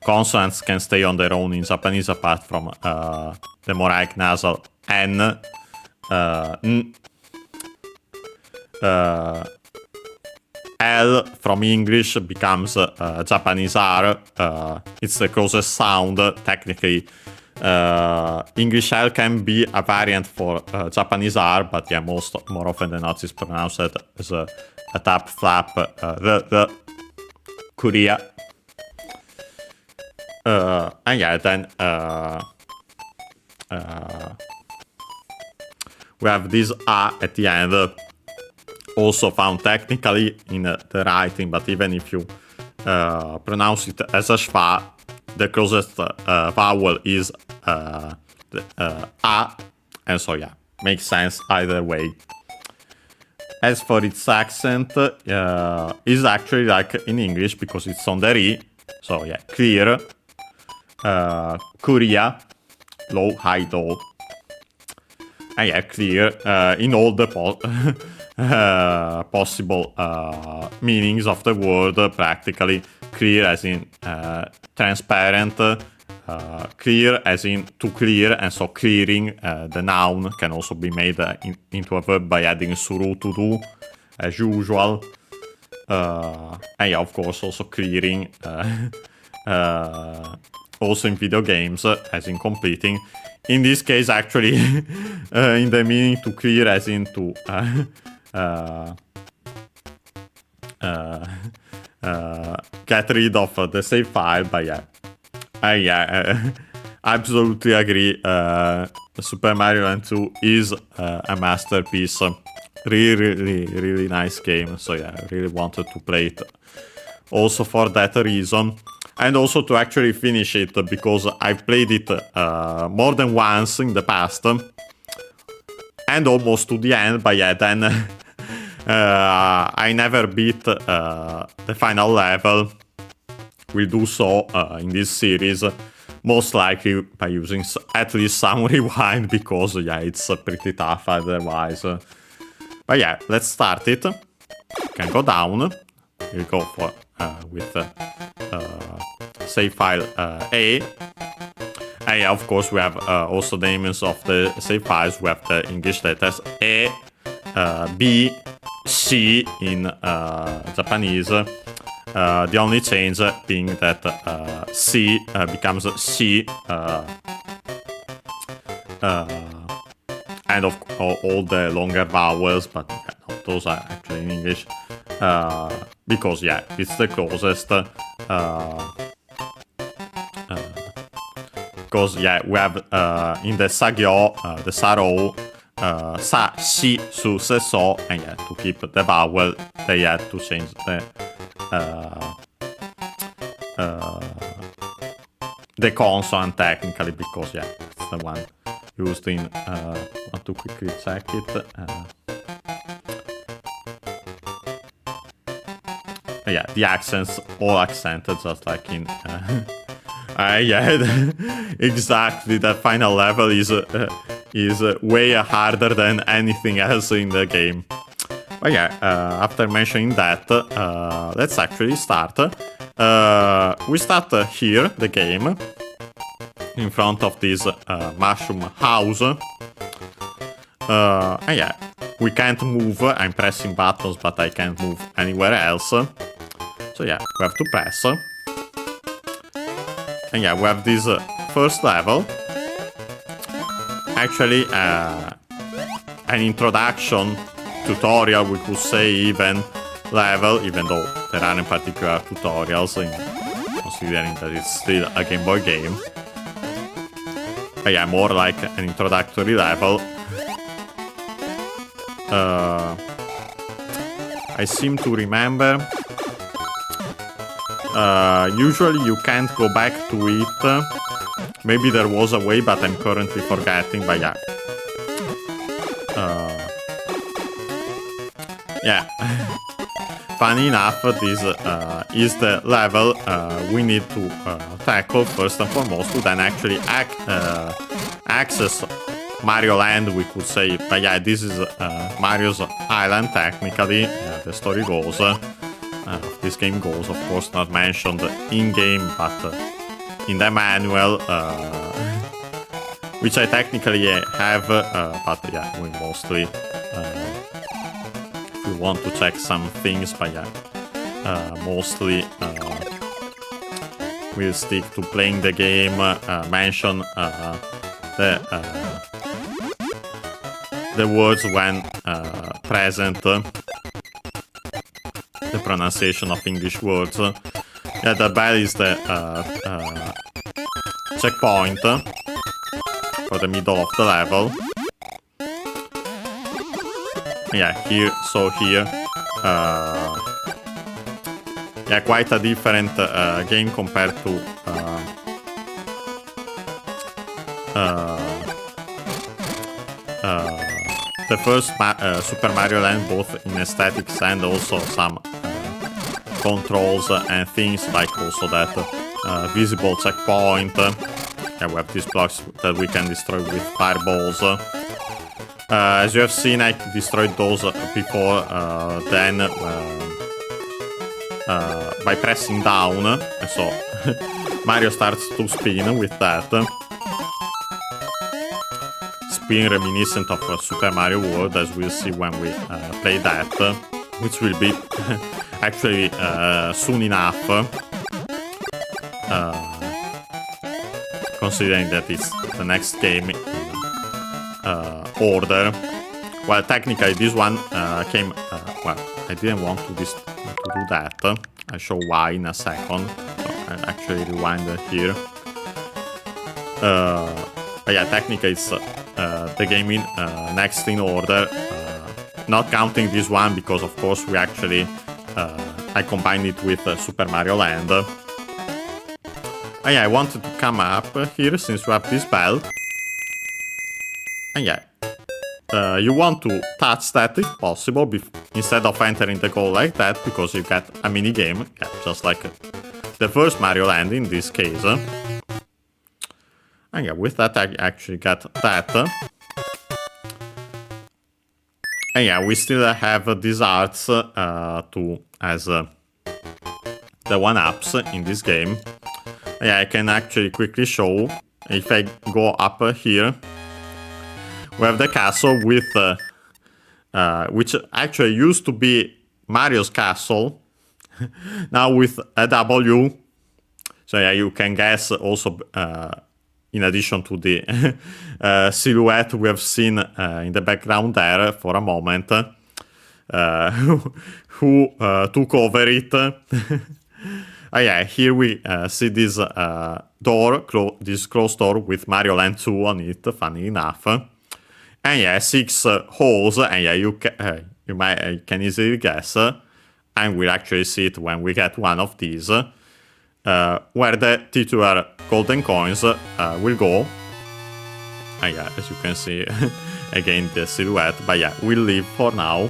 consonants can stay on their own in Japanese apart from the moraic nasal n, n. L from English becomes Japanese R. It's the closest sound, technically. English L can be a variant for Japanese R, but yeah, more often than not is pronounced as a tap flap, the Korea. And yeah, then we have this A at the end, also found technically in the writing, but even if you pronounce it as a schwa, the closest vowel is the A, and so yeah, makes sense either way. As for its accent, is actually like in English because it's on the re, so yeah, clear, Korea, low, high, low, and yeah, clear in all the possible meanings of the word, practically. Clear as in transparent, clear as in to clear, and so clearing, the noun, can also be made into a verb by adding suru, to do, as usual. And yeah, of course, also clearing, also in video games, as in completing. In this case, actually, in the meaning to clear as in to get rid of the save file, but yeah, I absolutely agree. Super Mario Land 2 is a masterpiece. Really nice game. So yeah, I really wanted to play it also for that reason, and also to actually finish it, because I've played it more than once in the past and almost to the end, but yeah, then I never beat the final level, we'll do so in this series, most likely by using at least some rewind, because yeah, it's pretty tough otherwise. But yeah, let's start it. You can go down. We'll go for with save file A. And yeah, of course, we have also the names of the save files. We have the English letters A, B, C in Japanese. The only change being that C becomes C, and of all the longer vowels, but yeah, no, those are actually in English, because yeah, it's the closest. Because yeah, we have in the Sagyo, the Saro, Sa, Si, Su, Se, So, and yeah, to keep the vowel, they had to change the consonant technically, because yeah, it's the one used in. Want to quickly check it. Yeah, the accents all accented just like in. Yeah, exactly. The final level is way harder than anything else in the game. But yeah, after mentioning that, let's actually start. We start here, the game, in front of this mushroom house. And yeah, we can't move. I'm pressing buttons, but I can't move anywhere else. So yeah, we have to press. And yeah, we have this first level. Actually, an introduction tutorial, we could say, even level, even though there aren't particular tutorials, considering that it's still a Game Boy game. But yeah, more like an introductory level. I seem to remember. Usually you can't go back to it. Maybe there was a way, but I'm currently forgetting. But yeah. Yeah. Funny enough, this is the level we need to tackle first and foremost to then actually access Mario Land, we could say. But yeah, this is Mario's Island technically, the story goes. This game goes, of course, not mentioned in-game, but in the manual, which I technically have, but yeah, we mostly, if we want to check some things, but yeah, mostly we'll stick to playing the game, mention the words when present. The pronunciation of English words. Yeah, the bell is the checkpoint for the middle of the level. Yeah, here, so here. Yeah, quite a different game compared to the first Super Mario Land, both in aesthetics and also some controls and things, like also that visible checkpoint. Yeah, we have these blocks that we can destroy with fireballs. As you have seen, I destroyed those before, then by pressing down, so Mario starts to spin with that. Spin reminiscent of Super Mario World, as we'll see when we play that, which will be actually soon enough, considering that it's the next game in order. Well, technically this one came, well, I didn't want to do that. I'll show why in a second. So I'll actually rewind here. But yeah, technically it's the game in next in order, not counting this one because of course we actually I combined it with Super Mario Land. And yeah, I wanted to come up here since we have this bell. And yeah, you want to touch that if possible instead of entering the goal like that, because you get a mini game, yeah, just like the first Mario Land in this case. And yeah, with that I actually got that. And yeah, we still have these arts as the 1-ups in this game. And yeah, I can actually quickly show. If I go up here, we have the castle with, which actually used to be Mario's castle. Now with a W. So yeah, you can guess also, in addition to the silhouette we have seen in the background there for a moment, who took over it. Yeah, here we see this door, this closed door with Mario Land 2 on it, funny enough. And yeah, 6 holes, and yeah, you can easily guess, and we'll actually see it when we get one of these, where the titular golden coins will go. And yeah, as you can see, again the silhouette, but yeah, we'll leave for now.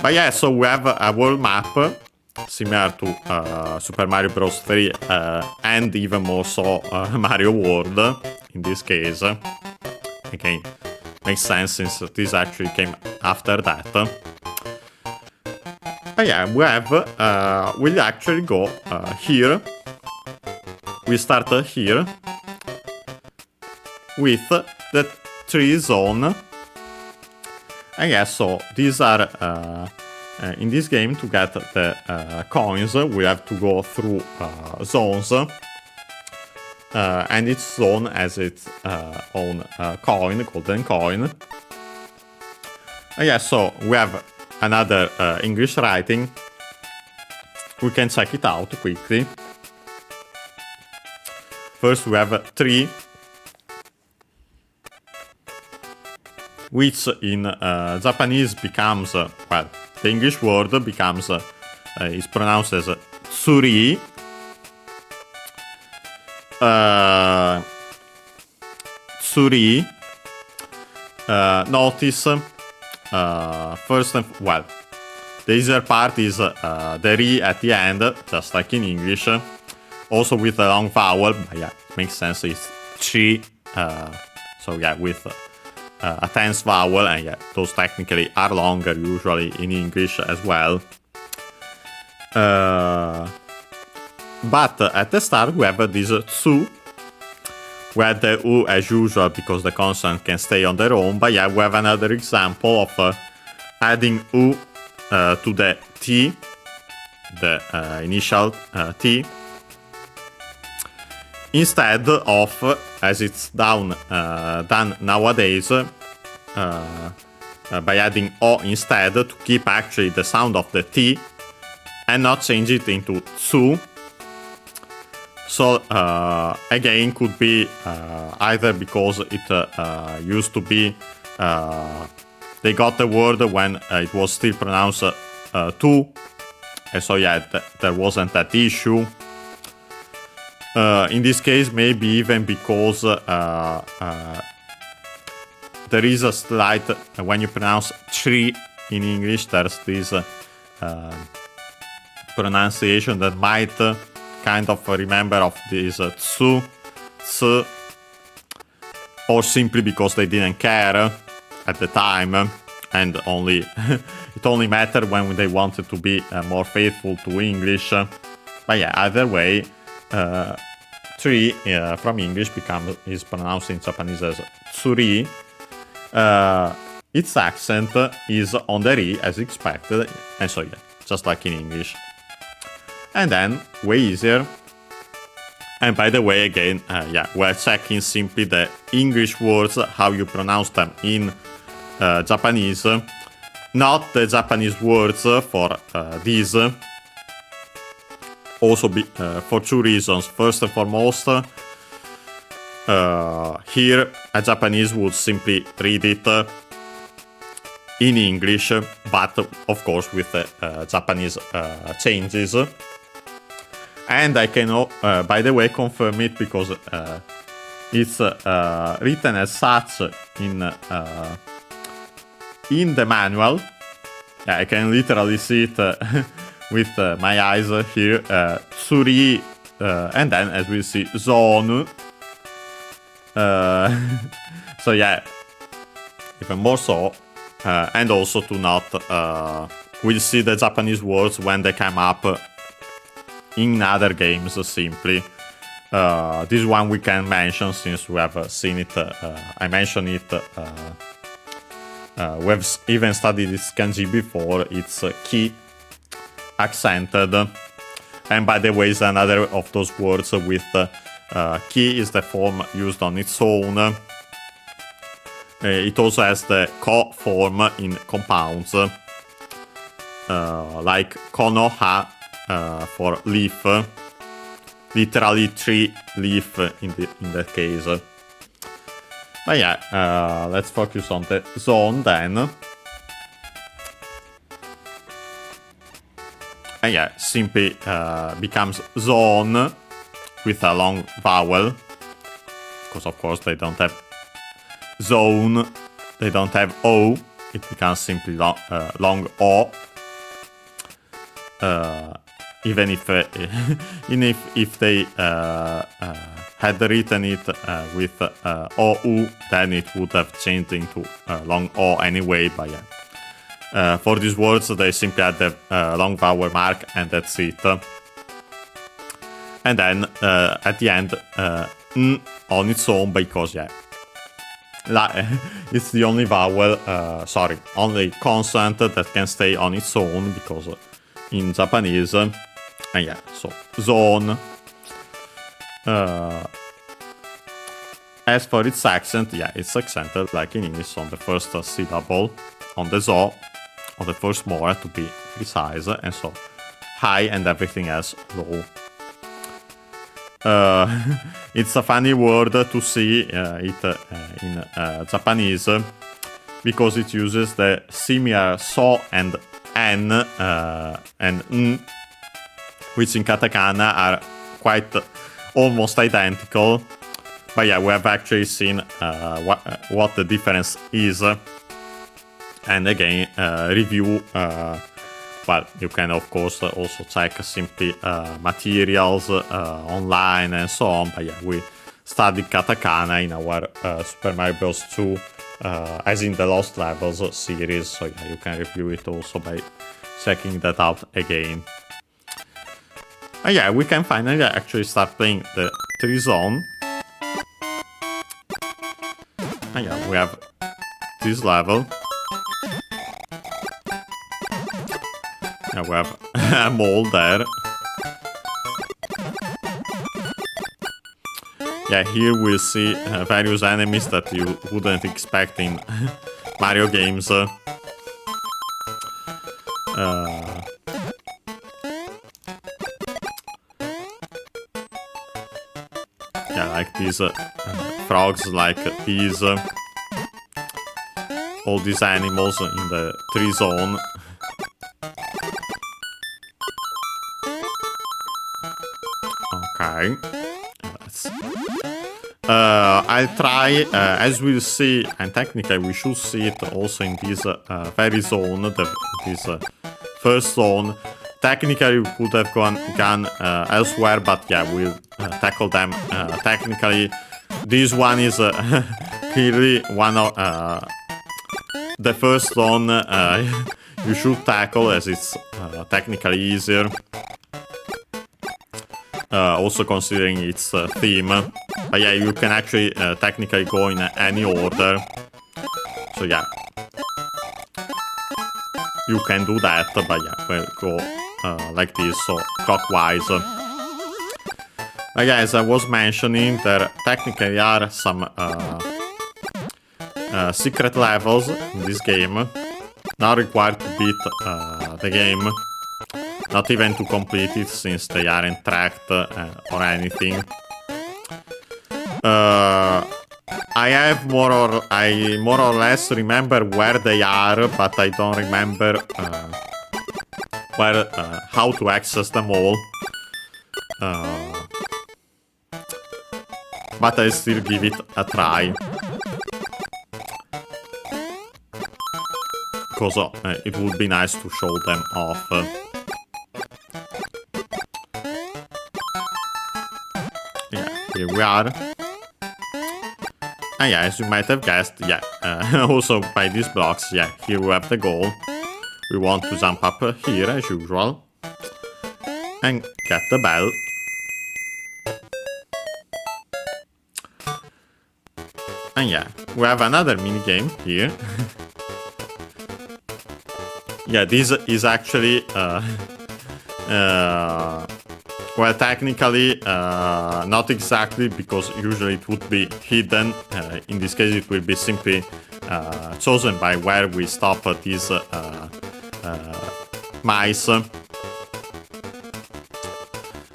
But yeah, so we have a world map, similar to Super Mario Bros. 3, and even more so Mario World, in this case. Again, makes sense since this actually came after that. But yeah, we have, we'll actually go here. We start here with the tree zone. And yeah, so these are, in this game, to get the coins, we have to go through zones. And each zone has its own coin, golden coin. And yeah, so we have another English writing. We can check it out quickly. First we have a tree, which in Japanese becomes, well, the English word becomes, is pronounced as tsuri. Tsuri. Notice, first, well, the easier part is the ri at the end, just like in English. Also with a long vowel, but yeah, it makes sense, it's chi. So yeah, with a tense vowel, and yeah, those technically are longer usually in English as well. But at the start we have this tsu, where the u as usual, because the consonant can stay on their own, but yeah, we have another example of adding u to the t, the initial t, instead of, as it's done nowadays, by adding o instead to keep actually the sound of the t and not change it into tsu. So again, could be either because it used to be, they got the word when it was still pronounced tu, and so yeah, there wasn't that issue. In this case, maybe even because there is a slight, when you pronounce tree in English, there's this pronunciation that might kind of remember of this tsu, tsu, or simply because they didn't care at the time, and only it only mattered when they wanted to be more faithful to English. But yeah, either way, tree from English is pronounced in Japanese as tsuri. Its accent is on the ri as expected, and so yeah, just like in English. And then, way easier. And by the way, again, yeah, we're checking simply the English words, how you pronounce them in Japanese, not the Japanese words for these. Also for two reasons. First and foremost, here a Japanese would simply read it in English, but of course with Japanese changes. And I can, by the way, confirm it because it's written as such in the manual. Yeah, I can literally see it with my eyes here, Tsuri, and then as we see, Zone. So yeah, even more so, and also to not, we'll see the Japanese words when they come up in other games simply. This one we can mention since we have seen it, I mentioned it, we've even studied this kanji before. It's ki accented, and by the way is another of those words with ki is the form used on its own. It also has the ko form in compounds, like kono ha for leaf, literally tree leaf in that case. But yeah, let's focus on the zone then. And yeah, simply becomes zone with a long vowel, because of course they don't have zone, they don't have O, it becomes simply long O. Even if they had written it with OU, then it would have changed into long O anyway, but yeah. For these words, they simply add the long vowel mark, and that's it. And then at the end, N on its own, because yeah, it's the only vowel, only consonant that can stay on its own, because in Japanese, and yeah, so zone. As for its accent, yeah, it's accented like in English on the first syllable, on the zo, on the first more to be precise, and so high and everything else low. It's a funny word to see it in Japanese, because it uses the similar so and n and n, which in katakana are quite almost identical. But yeah, we have actually seen what the difference is. And again, review, well, you can of course also check simply materials online and so on. But yeah, we studied katakana in our Super Mario Bros. 2, as in the Lost Levels series. So yeah, you can review it also by checking that out again. And yeah, we can finally actually start playing the Tree Zone. And yeah, we have this level. And we have a mole there. Yeah, here we'll see various enemies that you wouldn't expect in Mario games. Yeah, like these frogs, like these. All these animals in the Tree Zone. Okay. I'll try, as we'll see, and technically we should see it also in this very zone, this first zone. Technically we could have gone elsewhere, but yeah, we'll tackle them technically. This one is clearly one of the first zone you should tackle, as it's technically easier. Also considering its theme. But yeah, you can actually technically go in any order. So yeah, you can do that, but yeah, we'll go like this, so clockwise. But yeah, as I was mentioning, there technically are some secret levels in this game. Not required to beat the game. Not even to complete it, since they aren't tracked or anything. I more or less remember where they are, but I don't remember how to access them all. But I still give it a try. Because it would be nice to show them off. here we are. And yeah, as you might have guessed, yeah, also by these blocks, yeah, here we have the goal. We want to jump up here as usual and get the bell. And yeah, we have another mini game here. Yeah, this is actually well, technically not exactly, because usually it would be hidden. In this case, it will be simply chosen by where we stop these mice.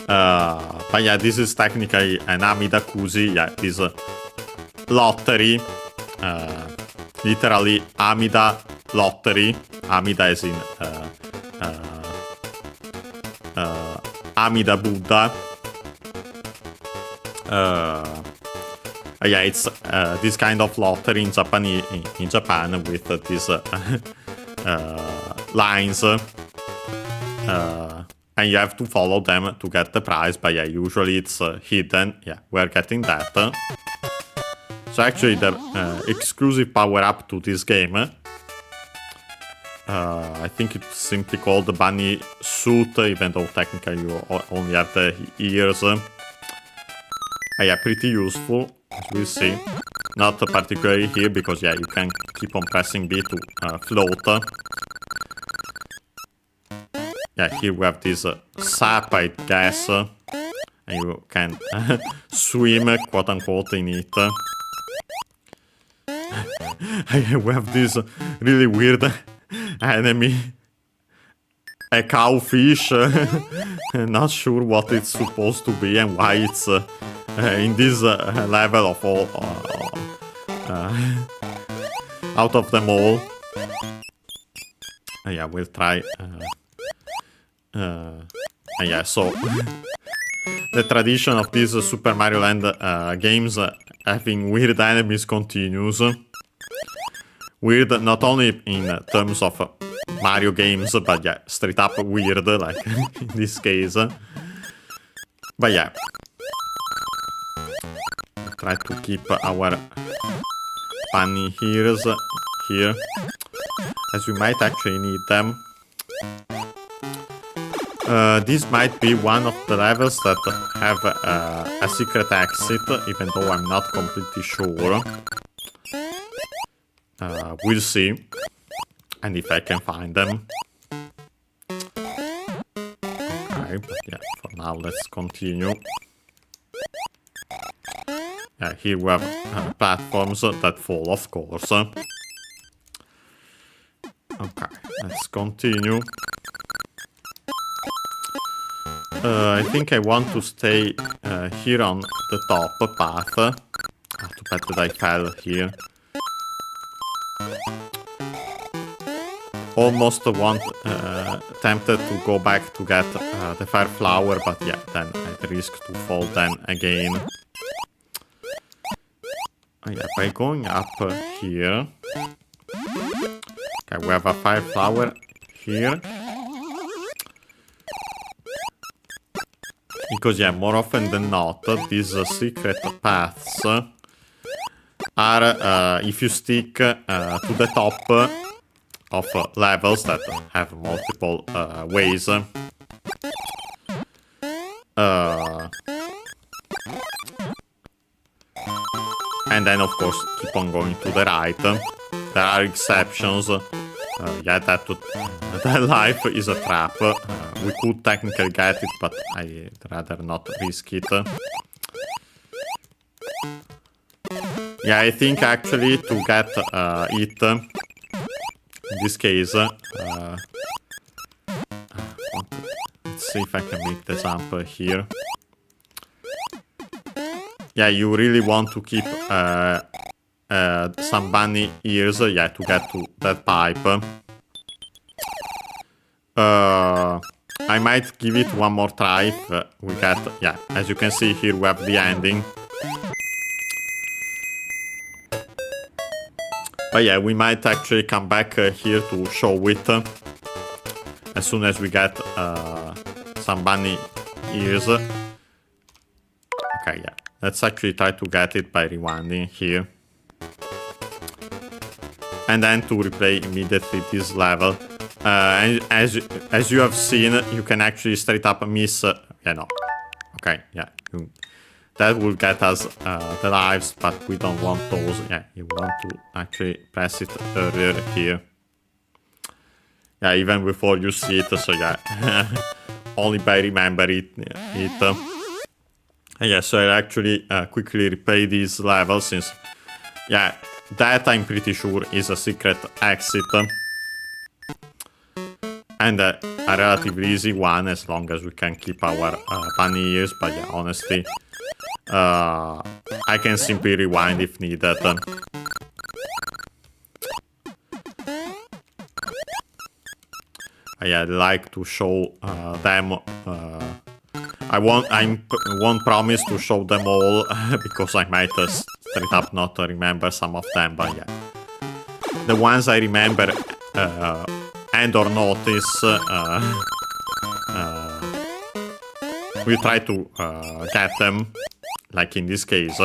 But yeah, this is technically an Amida Kuzi. Yeah, this lottery, literally Amida lottery. Amida is in Amida Buddha. Yeah, it's this kind of lottery in Japan with these lines. And you have to follow them to get the prize, but yeah, usually it's hidden. Yeah, we're getting that. So actually the exclusive power-up to this game, I think it's simply called the bunny suit, even though technically you only have the ears. Yeah, pretty useful, as we see. Not particularly here, because yeah, you can keep on pressing B to float. Yeah, here we have this sap, I guess, and you can swim, quote-unquote, in it. We have this really weird enemy, a cowfish. Not sure what it's supposed to be and why it's in this level of all, out of them all. Yeah, we'll try. Yeah, so the tradition of these Super Mario Land games having weird enemies continues. Weird not only in terms of Mario games, but yeah, straight up weird, like in this case. But yeah, try to keep our bunny ears here, as we might actually need them. This might be one of the levels that have a secret exit, even though I'm not completely sure. We'll see, and if I can find them. Okay, but yeah, for now let's continue. Yeah, here we have platforms that fall, of course. Okay, let's continue. I think I want to stay here on the top path. Too bad that I fell here. Almost tempted to go back to get the fire flower, but yeah, then I'd risk to fall then again. Yeah, by going up here. Okay, we have a fire flower here. Because yeah, more often than not, these secret paths are, if you stick to the top of levels that have multiple ways. And then of course keep on going to the right. There are exceptions. Yeah, that life is a trap. We could technically get it, but I'd rather not risk it. Yeah, I think actually to get it, in this case, let's see if I can make the jump here. Yeah, you really want to keep some bunny ears, yeah, to get to that pipe. I might give it one more try if we get, yeah, as you can see here we have the ending. But yeah, we might actually come back here to show it as soon as we get some bunny ears. Okay, yeah, let's actually try to get it by rewinding here. And then to replay immediately this level. And as you have seen, you can actually straight up miss... Okay, yeah. That will get us the lives, but we don't want those. Yeah, you want to actually press it earlier here. Yeah, even before you see it, so yeah. Only by remembering it. Yeah, so I'll actually quickly replay this level since... Yeah, that I'm pretty sure is a secret exit. And a relatively easy one as long as we can keep our bunny ears. But yeah, honestly, I can simply rewind if needed. Yeah, I'd like to show them. I won't promise to show them all because I might straight up not remember some of them. But yeah, the ones I remember and or notice, we try to get them. Like in this case,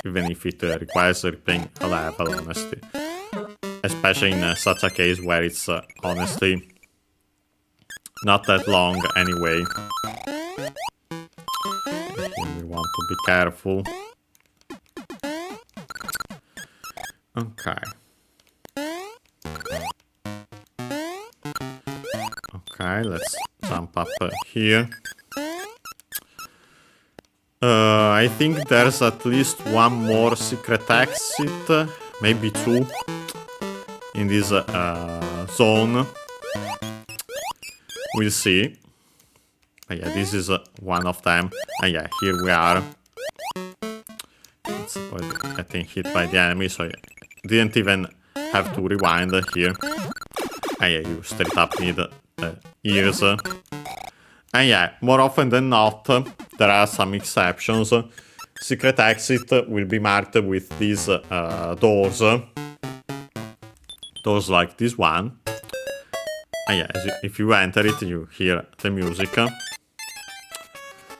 even if it requires replaying a level, honestly. Especially in such a case where it's honestly not that long anyway. Here we want to be careful. Okay. Okay, let's jump up here. I think there's at least one more secret exit, maybe two, in this zone. We'll see. Yeah, this is one of them. Yeah, here we are. Let's avoid getting hit by the enemy, so yeah, didn't even have to rewind here. Yeah, you straight up need ears. And yeah, more often than not, there are some exceptions. Secret exit will be marked with these doors. Doors like this one. And yeah, if you enter it, you hear the music. And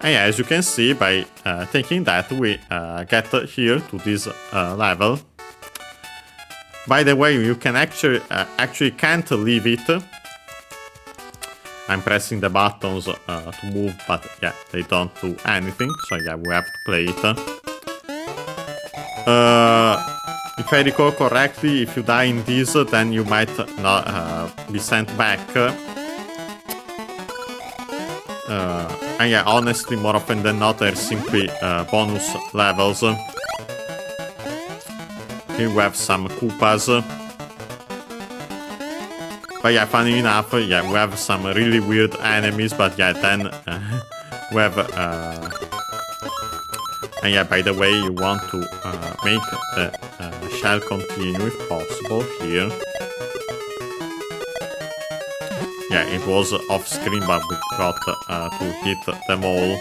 yeah, as you can see, by taking that, we get here to this level. By the way, you can actually can't leave it. I'm pressing the buttons to move, but yeah, they don't do anything. So yeah, we have to play it. If I recall correctly, if you die in this, then you might not be sent back. And yeah, honestly, more often than not, they're simply bonus levels. Here we have some Koopas. But yeah, funny enough, yeah, we have some really weird enemies, but yeah, then we have... and yeah, by the way, you want to make the shell continue if possible here. Yeah, it was off screen, but we got to hit them all.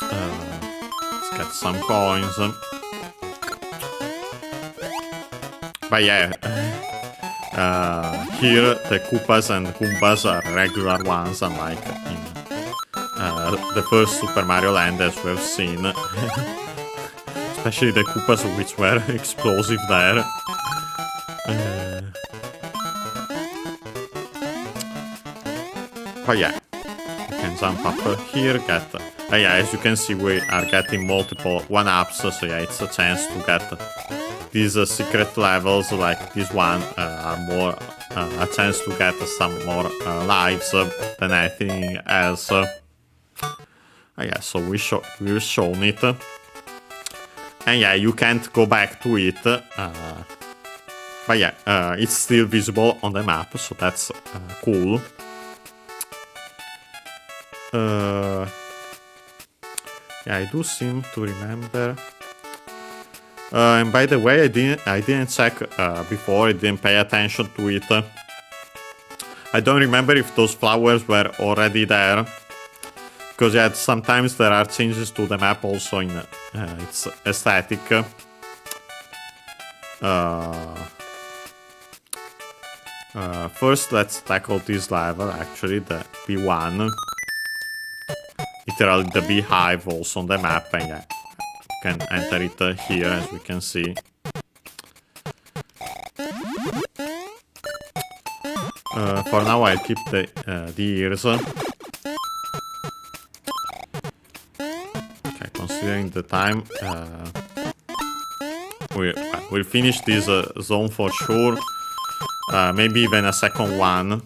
Let's get some coins. But yeah, here the Koopas and Goombas are regular ones, unlike in the first Super Mario Land, as we have seen. Especially the Koopas, which were explosive there. But yeah, you can jump up here, get... yeah, as you can see, we are getting multiple 1-ups, so yeah, it's a chance to get... These secret levels, like this one, are more a chance to get some more lives than anything else. Yeah, so we've shown it. And yeah, you can't go back to it. But yeah, it's still visible on the map, so that's cool. Yeah, I do seem to remember... and by the way, I didn't check before, I didn't pay attention to it. I don't remember if those flowers were already there. Because yeah, sometimes there are changes to the map also in its aesthetic. First, let's tackle this level, actually, the B1. literally the beehive also on the map, and yeah, you can enter it here, as we can see. For now, I'll keep the ears. Okay, considering the time, we'll finish this zone for sure. Maybe even a second one.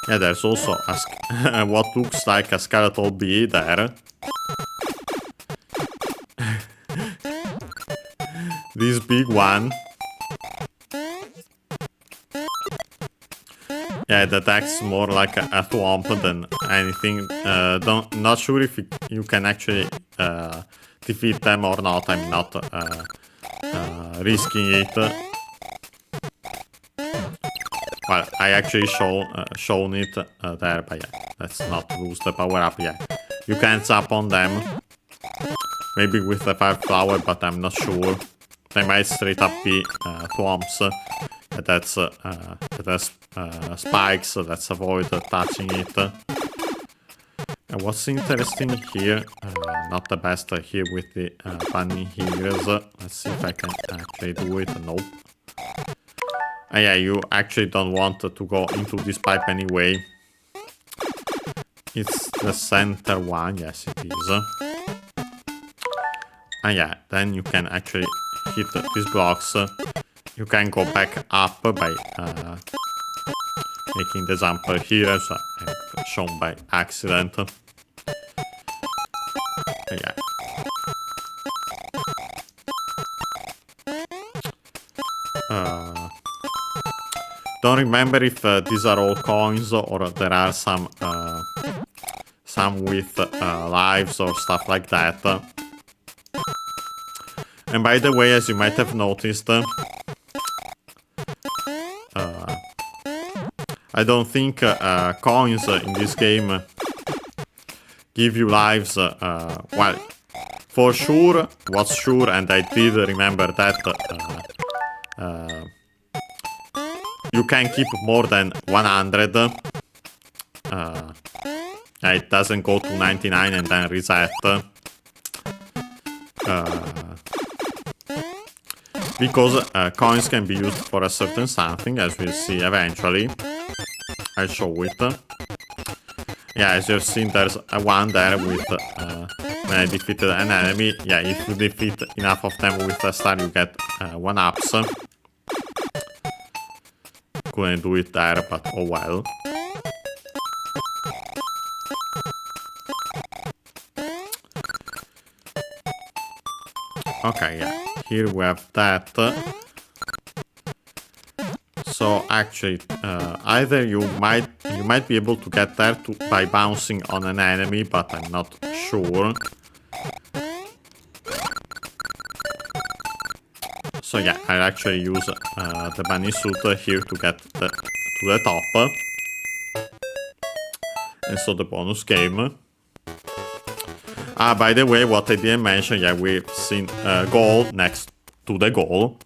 Yeah, there's also what looks like a skeletal bee there. This big one. Yeah, that acts more like a thwomp than anything. Not sure if you can actually defeat them or not. I'm not risking it. Well, I actually shown it there, but yeah, let's not lose the power up. Yeah, you can zap on them, maybe with the fire flower, but I'm not sure. They might straight up be thwomps. That's spikes, so let's avoid touching it. And what's interesting here, not the best here with the bunny ears. Let's see if I can actually do it. Nope. Yeah, you actually don't want to go into this pipe anyway. It's the center one, yes it is. And yeah, then you can actually hit these blocks. You can go back up by making the jump here, as shown by accident. Yeah. Don't remember if these are all coins or there are some with lives or stuff like that. And by the way, as you might have noticed, I don't think coins in this game give you lives. Well, for sure, what's sure, and I did remember that, you can keep more than 100. It doesn't go to 99 and then reset. Because coins can be used for a certain something, as we'll see eventually. I'll show it. Yeah, as you've seen, there's a one there with when I defeated an enemy. Yeah, if you defeat enough of them with a star, you get 1-ups. Couldn't do it there, but oh well. Okay, yeah, here we have that. So actually, either you might be able to get there by bouncing on an enemy, but I'm not sure. So yeah, I'll actually use the bunny suit here to get to the top. And so the bonus game. By the way, what I didn't mention, yeah, we've seen goal next to the goal.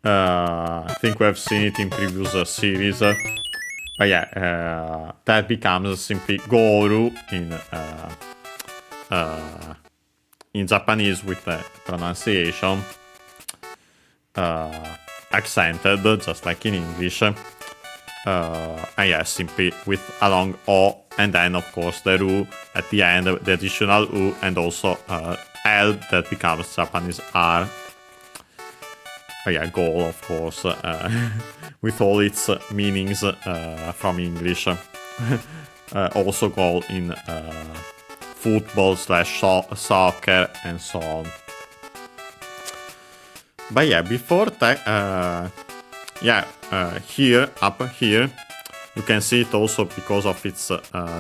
I think we have seen it in previous series. But yeah, that becomes simply Goru in Japanese with the pronunciation accented, just like in English. And yeah, simply with a long O, and then of course the Ru at the end, the additional U, and also L that becomes Japanese R. But yeah, goal of course, with all its meanings from English. Also goal in football / soccer and so on. But yeah, before that, here, up here, you can see it also because of its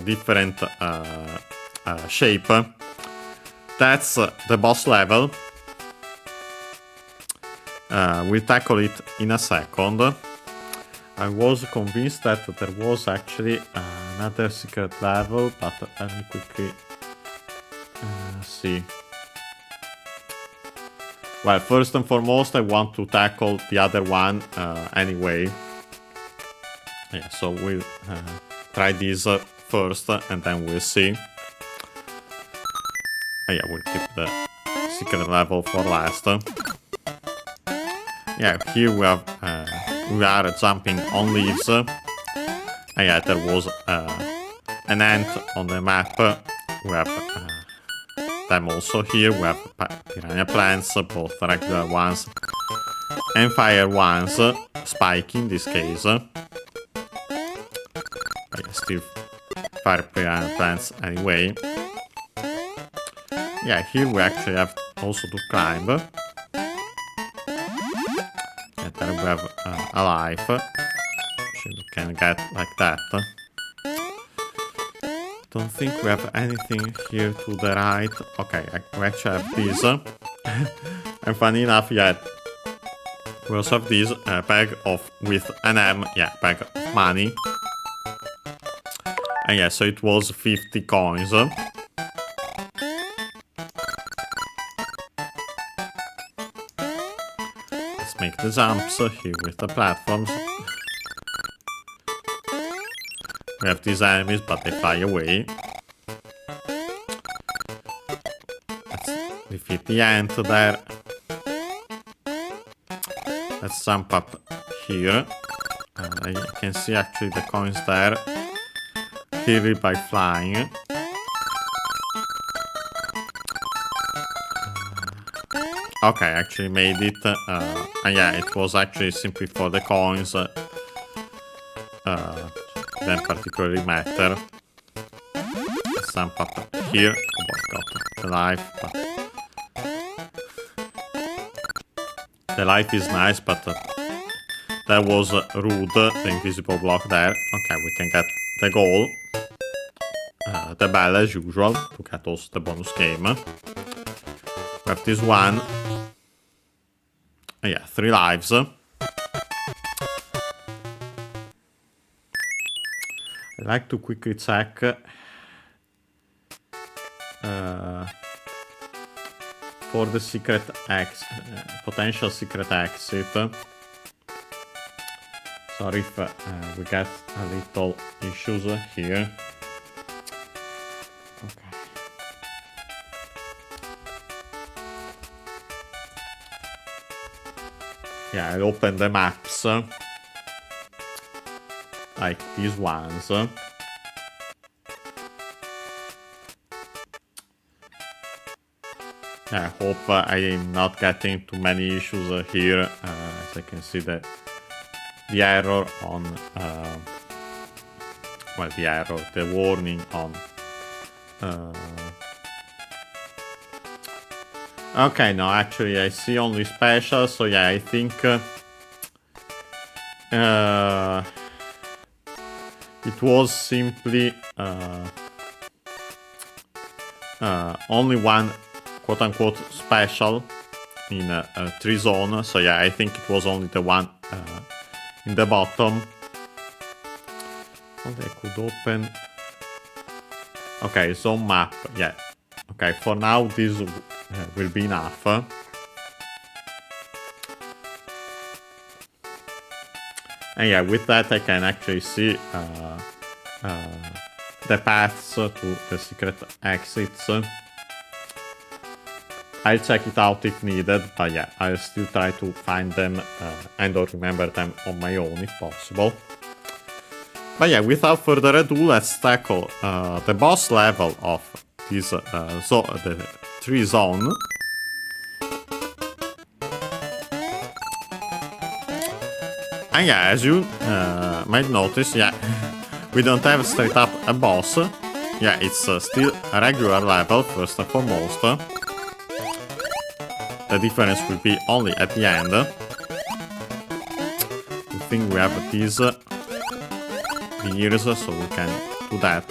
different shape. That's the boss level. We'll tackle it in a second. I was convinced that there was actually another secret level, but let me quickly see. Well, first and foremost, I want to tackle the other one anyway. Yeah, so we'll try this first, and then we'll see. Yeah, we'll keep the secret level for last. Yeah, here we have we are jumping on leaves. Yeah, there was an ant on the map. We have them also here. We have piranha plants, both regular ones and fire ones, spike in this case. Yeah, still fire piranha plants anyway. Yeah, here we actually have also to climb. And then we have a life. Which you can get like that. Don't think we have anything here to the right. Okay, we actually have this. And funny enough, yeah, we also have this bag of, with an M, yeah, bag of money. And yeah, so it was 50 coins. Let's make the jumps here with the platforms. We have these enemies, but they fly away. Let's defeat the ant there. Let's jump up here. I can see actually the coins there. Clearly by flying. Okay, actually made it. And yeah, it was actually simply for the coins. Then particularly matter. Let's jump up here. Oh boy, got the life, but the life is nice, but that was rude, the invisible block there. Okay, we can get the goal. The bell as usual, to get also the bonus game. We have this one. Yeah, 3 lives. I like to quickly check for the secret potential secret exit. Sorry if we get a little issues here. Okay. Yeah, I open the maps. Like these ones. I hope I am not getting too many issues here. As I can see the error on well, the warning on okay, no, actually I see only special, so yeah, I think it was simply only one quote-unquote special in 3 zone, so yeah, I think it was only the one in the bottom. I could open... Okay, zone map, yeah. Okay, for now this will be enough. And yeah, with that I can actually see the paths to the secret exits. I'll check it out if needed, but yeah, I'll still try to find them and or remember them on my own if possible. But yeah, without further ado, let's tackle the boss level of this the 3 zone. And yeah, as you might notice, yeah, we don't have straight up a boss. Yeah, it's still a regular level, first and foremost. The difference will be only at the end. I think we have these gears, so we can do that.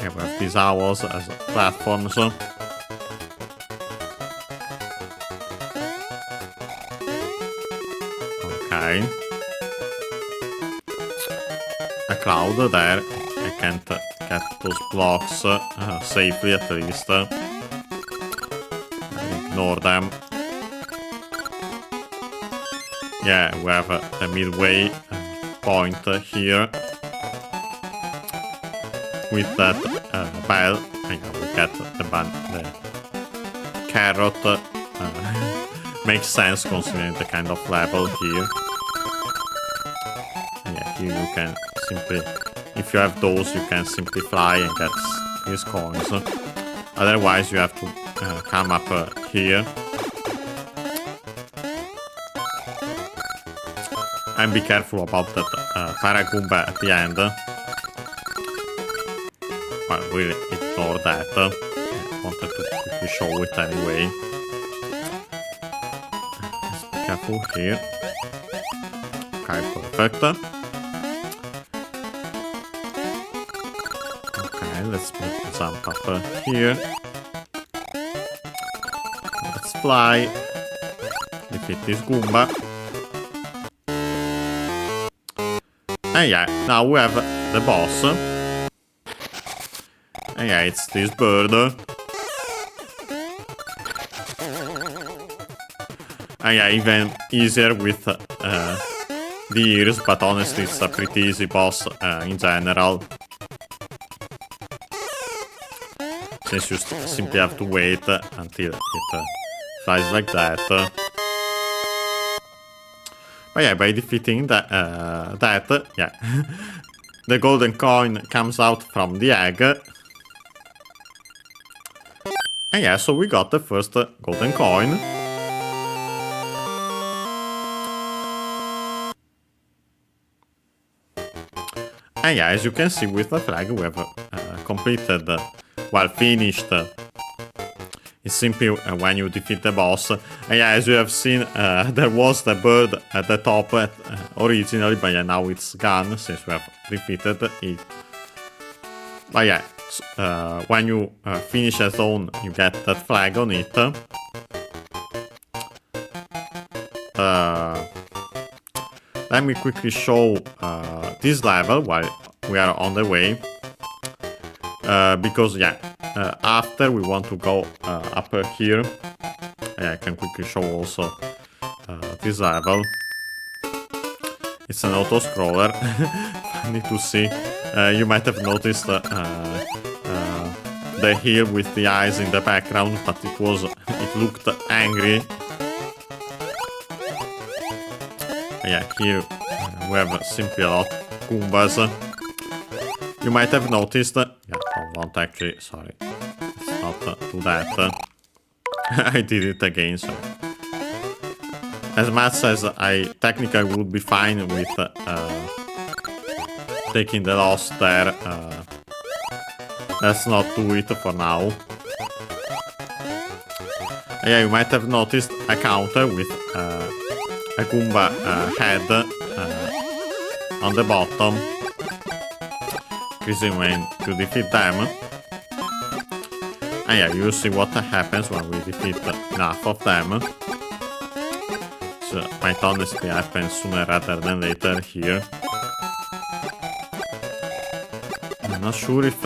Yeah, we have these owls as platforms. Okay. A cloud there. I can't get those blocks safely at least. Ignore them. Yeah, we have a midway point here. with that bell, we get the carrot. Makes sense considering the kind of level here. And yeah, here you can simply, if you have those, you can simply fly and get these coins. Otherwise, you have to come up here. And be careful about that Paragoomba at the end. Well, we'll ignore that. I wanted to quickly show it anyway. Let's be careful here. Okay, perfect. Okay, let's jump up here. Let's fly. Defeat this Goomba. And yeah, now we have the boss. And yeah, it's this bird. And yeah, even easier with the ears, but honestly it's a pretty easy boss in general. Since you simply have to wait until it flies like that. But yeah, by defeating that, yeah, the golden coin comes out from the egg. And yeah, so we got the first golden coin. And yeah, as you can see with the flag, we have completed, well, finished. It's simply when you defeat the boss. And yeah, as you have seen, there was the bird at the top originally, but yeah, now it's gone since we have defeated it. But yeah, when you finish a zone, you get that flag on it. Let me quickly show this level while we are on the way. Because yeah, after we want to go up here. Yeah, I can quickly show also this level. It's an auto-scroller. Funny to see. You might have noticed the hill with the eyes in the background, but it looked angry. Yeah, here we have simply a lot of Goombas. You might have noticed. Yeah, I won't actually. Sorry, let's not do that. I did it again. So, as much as I technically would be fine with taking the loss there, let's not do it for now. Yeah, you might have noticed a counter with a Goomba head on the bottom, increasing when you defeat them. And yeah, you see what happens when we defeat enough of them. So it might honestly happen sooner rather than later here. I'm not sure if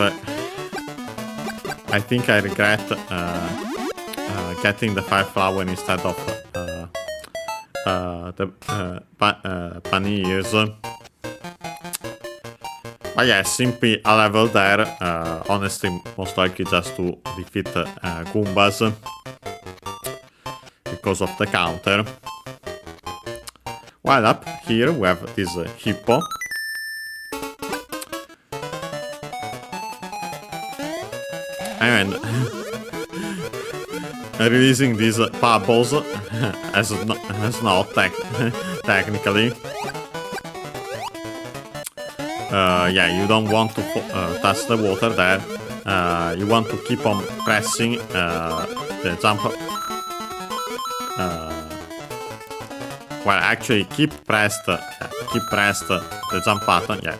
I think I regret getting the fire flower instead of the bunny ears. But yeah, simply a level there, honestly most likely just to defeat Goombas because of the counter. While up here we have this hippo. And releasing these bubbles as not technically. Yeah, you don't want to touch the water there. You want to keep on pressing the jump. Well, actually, keep pressed the jump button. Yeah,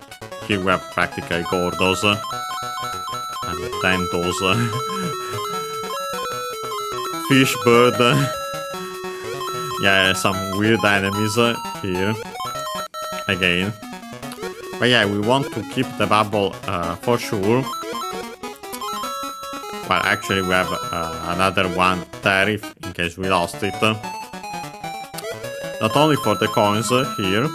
here we have practically Gordos and then those fish bird. Yeah, some weird enemies here again. But yeah, we want to keep the bubble for sure. Well, actually we have another one there in case we lost it. Not only for the coins here,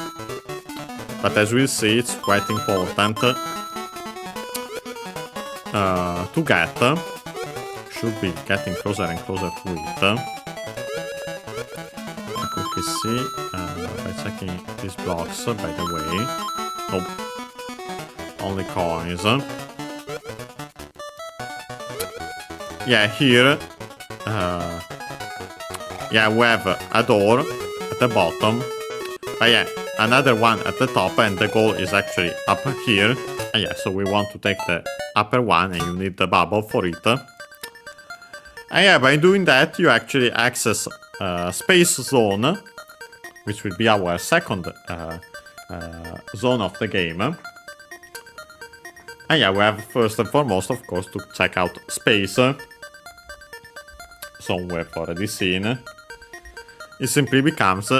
but as we'll see, it's quite important. to get. Should be getting closer and closer to it. Quickly see by checking these blocks, by the way. Nope. Only coins. Yeah, here. Yeah, we have a door at the bottom. But yeah, another one at the top, and the goal is actually up here. And yeah, so we want to take the upper one, and you need the bubble for it. And yeah, by doing that, you actually access Space Zone, which will be our second zone of the game. And yeah, we have first and foremost, of course, to check out space. Somewhere for this scene. It simply becomes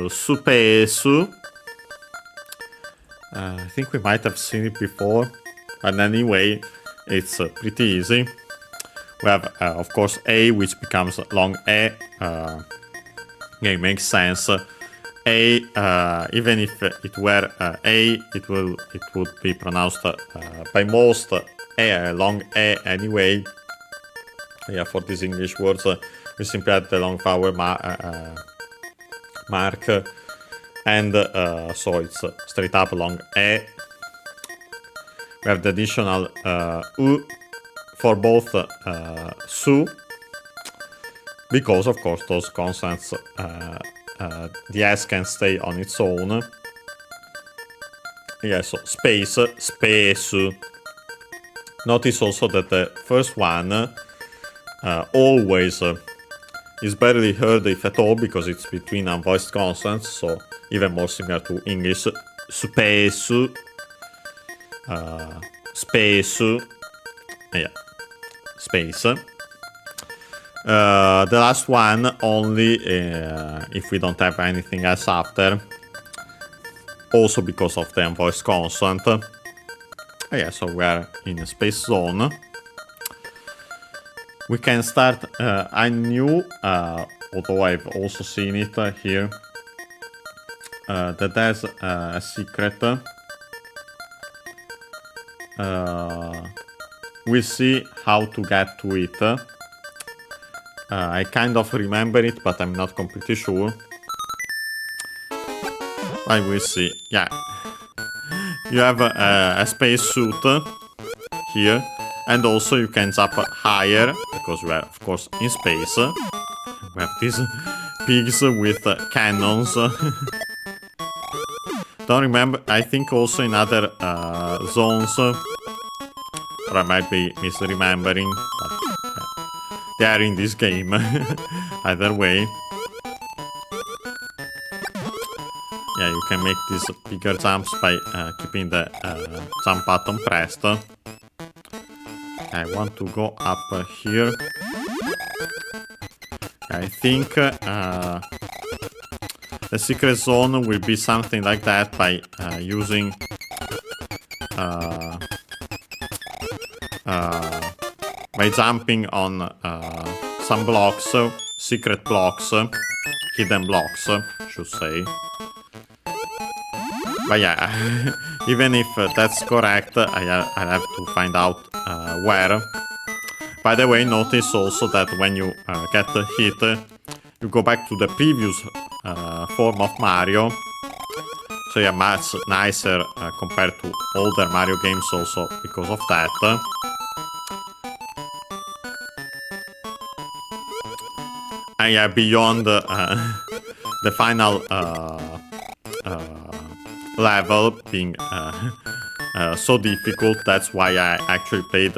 space. I think we might have seen it before, but anyway, it's pretty easy. We have, of course, A, which becomes long A. Yeah, it makes sense. A, even if it were A, it would be pronounced by most long A anyway. Yeah, for these English words, we simply add the long vowel mark, and so it's straight up long E. We have the additional U for both su, because of course those consonants, the S can stay on its own. Yeah, so space, space. Notice also that the first one always is barely heard, if at all, because it's between unvoiced consonants, so even more similar to English. Space, space, yeah, space. The last one only if we don't have anything else after, also because of the unvoiced consonant. Yeah, so we are in a space zone. We can start a new, although I've also seen it here, that has a secret. We'll see how to get to it. I kind of remember it, but I'm not completely sure. I will see. Yeah. You have a space suit here. And also you can jump higher, because we are, of course, in space. We have these pigs with cannons. Don't remember, I think also in other zones, or I might be misremembering, but they are in this game, either way. Yeah, you can make these bigger jumps by keeping the jump button pressed. I want to go up here. I think the secret zone will be something like that by using by jumping on some blocks, secret blocks, hidden blocks, should say. But yeah, even if that's correct, I'll have to find out where. By the way, notice also that when you get hit, you go back to the previous form of Mario. So yeah, much nicer compared to older Mario games also because of that. And yeah, beyond the final level being so difficult, that's why I actually played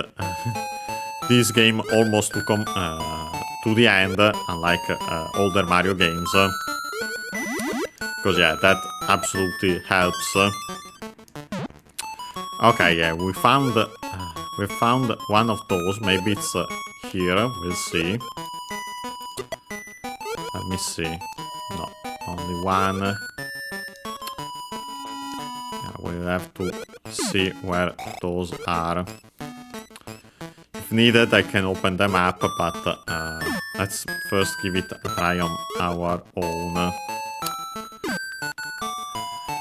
this game almost to come to the end, unlike older Mario games. Because yeah, that absolutely helps. Okay, yeah, we found one of those. Maybe it's here. We'll see. Let me see. No, only one. We'll have to see where those are. If needed, I can open them up, but let's first give it a try on our own.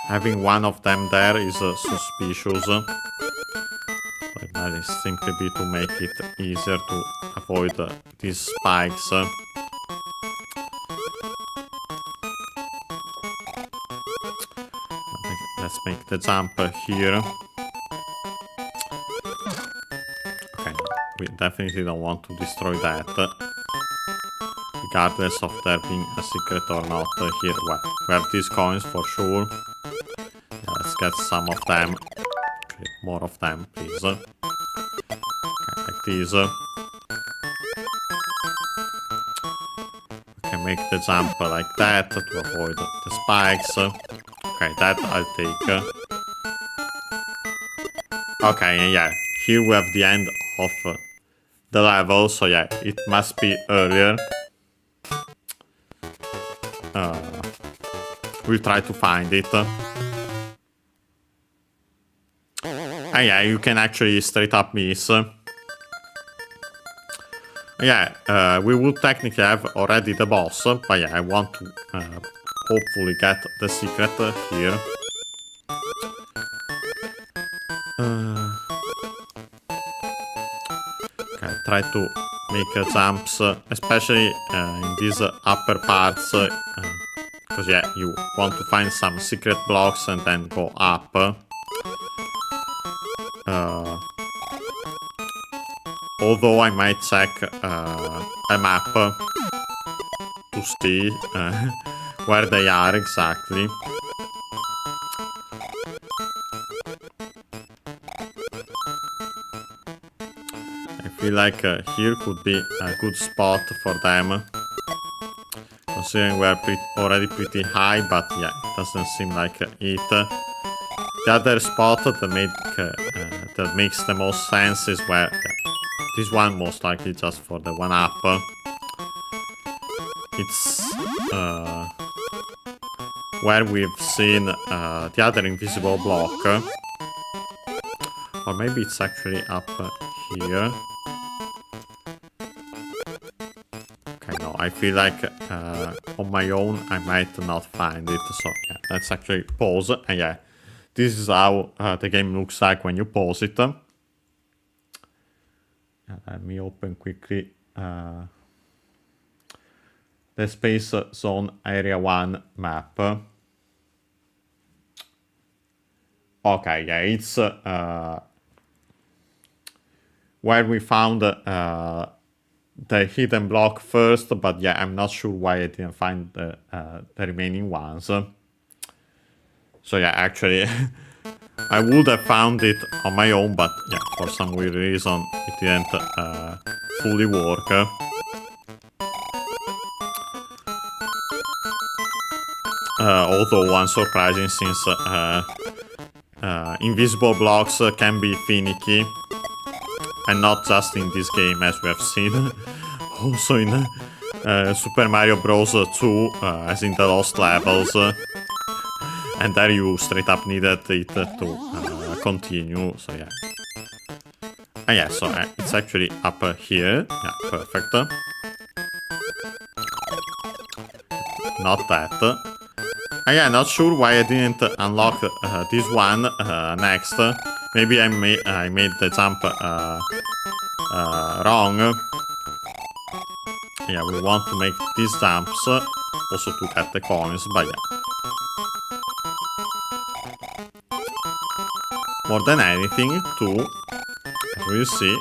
Having one of them there is suspicious. I That is simply be to make it easier to avoid these spikes. Let's make the jump here. Okay, we definitely don't want to destroy that. Regardless of there being a secret or not here. Well, we have these coins for sure. Yeah, let's get some of them. Okay, more of them, please. Okay, like these. We can make the jump like that to avoid the spikes. Okay, that I'll take. Okay, yeah, here we have the end of the level, so yeah, it must be earlier. We'll try to find it. And yeah, you can actually straight up miss. Yeah, we would technically have already the boss, but yeah, I want to hopefully get the secret here. Okay, try to make jumps, especially in these upper parts, because yeah, you want to find some secret blocks and then go up. Although I might check a map to see where they are exactly. I feel like here could be a good spot for them. Considering we're already pretty high, but yeah, it doesn't seem like it. The other spot that makes the most sense is where this one most likely just for the 1-up. It's where we've seen the other invisible block. Or maybe it's actually up here. I feel like on my own I might not find it, so yeah, let's actually pause, and yeah, this is how the game looks like when you pause it. Let me open quickly the Space Zone Area 1 map. Okay, yeah, it's where we found the hidden block first, but yeah, I'm not sure why I didn't find the remaining ones. So yeah, actually, I would have found it on my own, but yeah, for some weird reason, it didn't fully work. Although unsurprising, since invisible blocks can be finicky. And not just in this game, as we have seen, also in Super Mario Bros. 2, as in the Lost Levels. And there you straight up needed it to continue, so yeah. And yeah, so it's actually up here. Yeah, perfect. Not that. And yeah, not sure why I didn't unlock this one next. Maybe I made the jump wrong. Yeah, we want to make these jumps also to get the coins, but yeah. More than anything, too, as we'll see.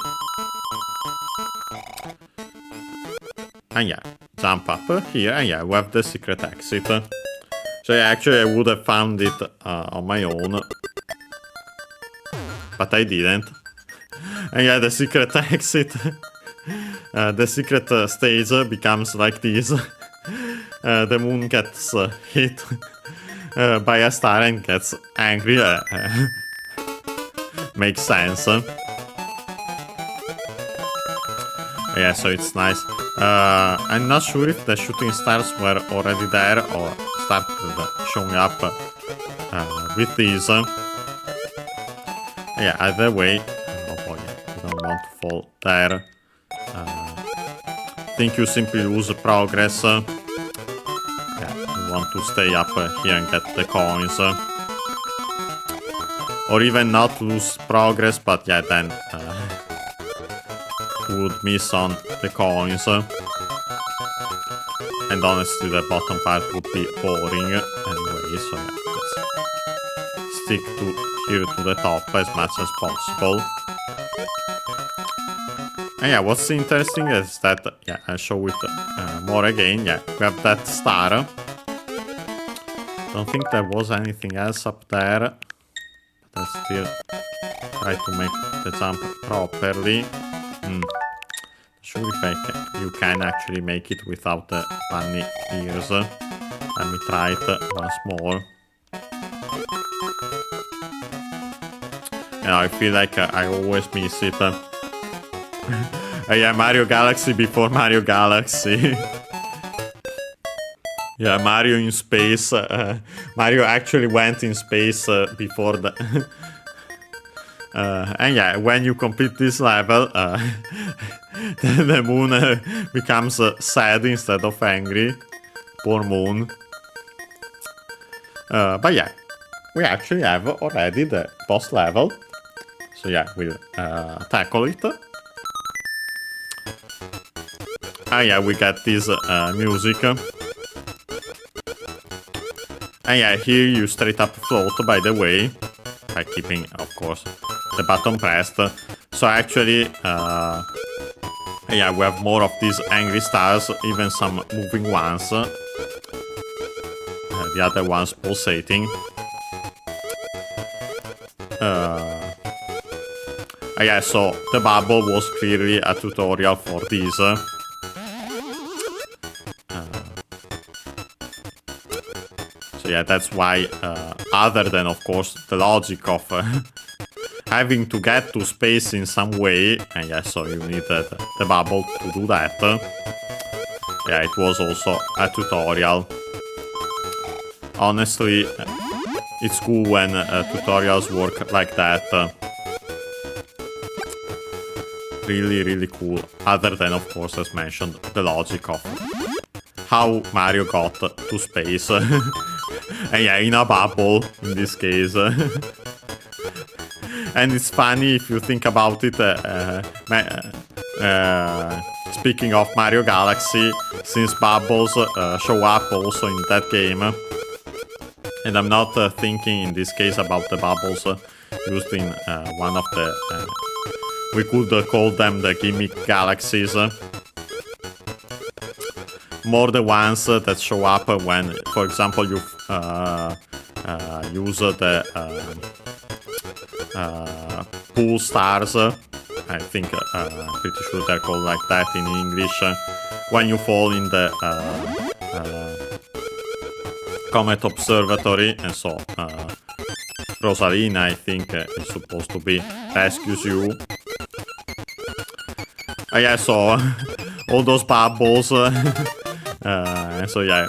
And yeah, jump up here, and yeah, we have the secret exit. So yeah, actually I would have found it on my own. But I didn't. And yeah, the secret exit, the secret stage becomes like this. The moon gets hit by a star and gets angry. Makes sense. Yeah, so it's nice. I'm not sure if the shooting stars were already there or started showing up with these. Yeah, either way, oh boy, you don't want to fall there. I think you simply lose progress. Yeah, you want to stay up here and get the coins. Or even not lose progress, but yeah, then would miss on the coins. And honestly, the bottom part would be boring anyway, so yeah, let's stick to here to the top as much as possible. And yeah, what's interesting is that, yeah, I'll show it more again. Yeah, we have that star. Don't think there was anything else up there, but I'll still try to make the jump properly. Sure if you can actually make it without the bunny ears. Let me try it once more. You know, I feel like I always miss it. Yeah, Mario Galaxy before Mario Galaxy. Yeah, Mario in space. Mario actually went in space before the... and yeah, when you complete this level, the moon becomes sad instead of angry. Poor moon. But yeah, we actually have already the boss level. So yeah, we'll tackle it. Ah yeah, we got this music. And yeah, here you straight up float, by the way, by keeping, of course, the button pressed. So actually, yeah, we have more of these angry stars, even some moving ones. The other ones pulsating. Yeah, so the bubble was clearly a tutorial for this. So yeah, that's why, other than, of course, the logic of having to get to space in some way, and yeah, so you need the bubble to do that. Yeah, it was also a tutorial. Honestly, it's cool when tutorials work like that. Really, really cool. Other than, of course, as mentioned, the logic of how Mario got to space. And yeah, in a bubble, in this case. And it's funny if you think about it. Speaking of Mario Galaxy, since bubbles show up also in that game. And I'm not thinking in this case about the bubbles used in one of the... we could call them the gimmick galaxies. More the ones that show up when, for example, you use the pool stars. I think pretty sure they're called like that in English. When you fall in the Comet Observatory, and so Rosalina, I think, is supposed to be rescues you. Yeah, so all those bubbles. And so yeah,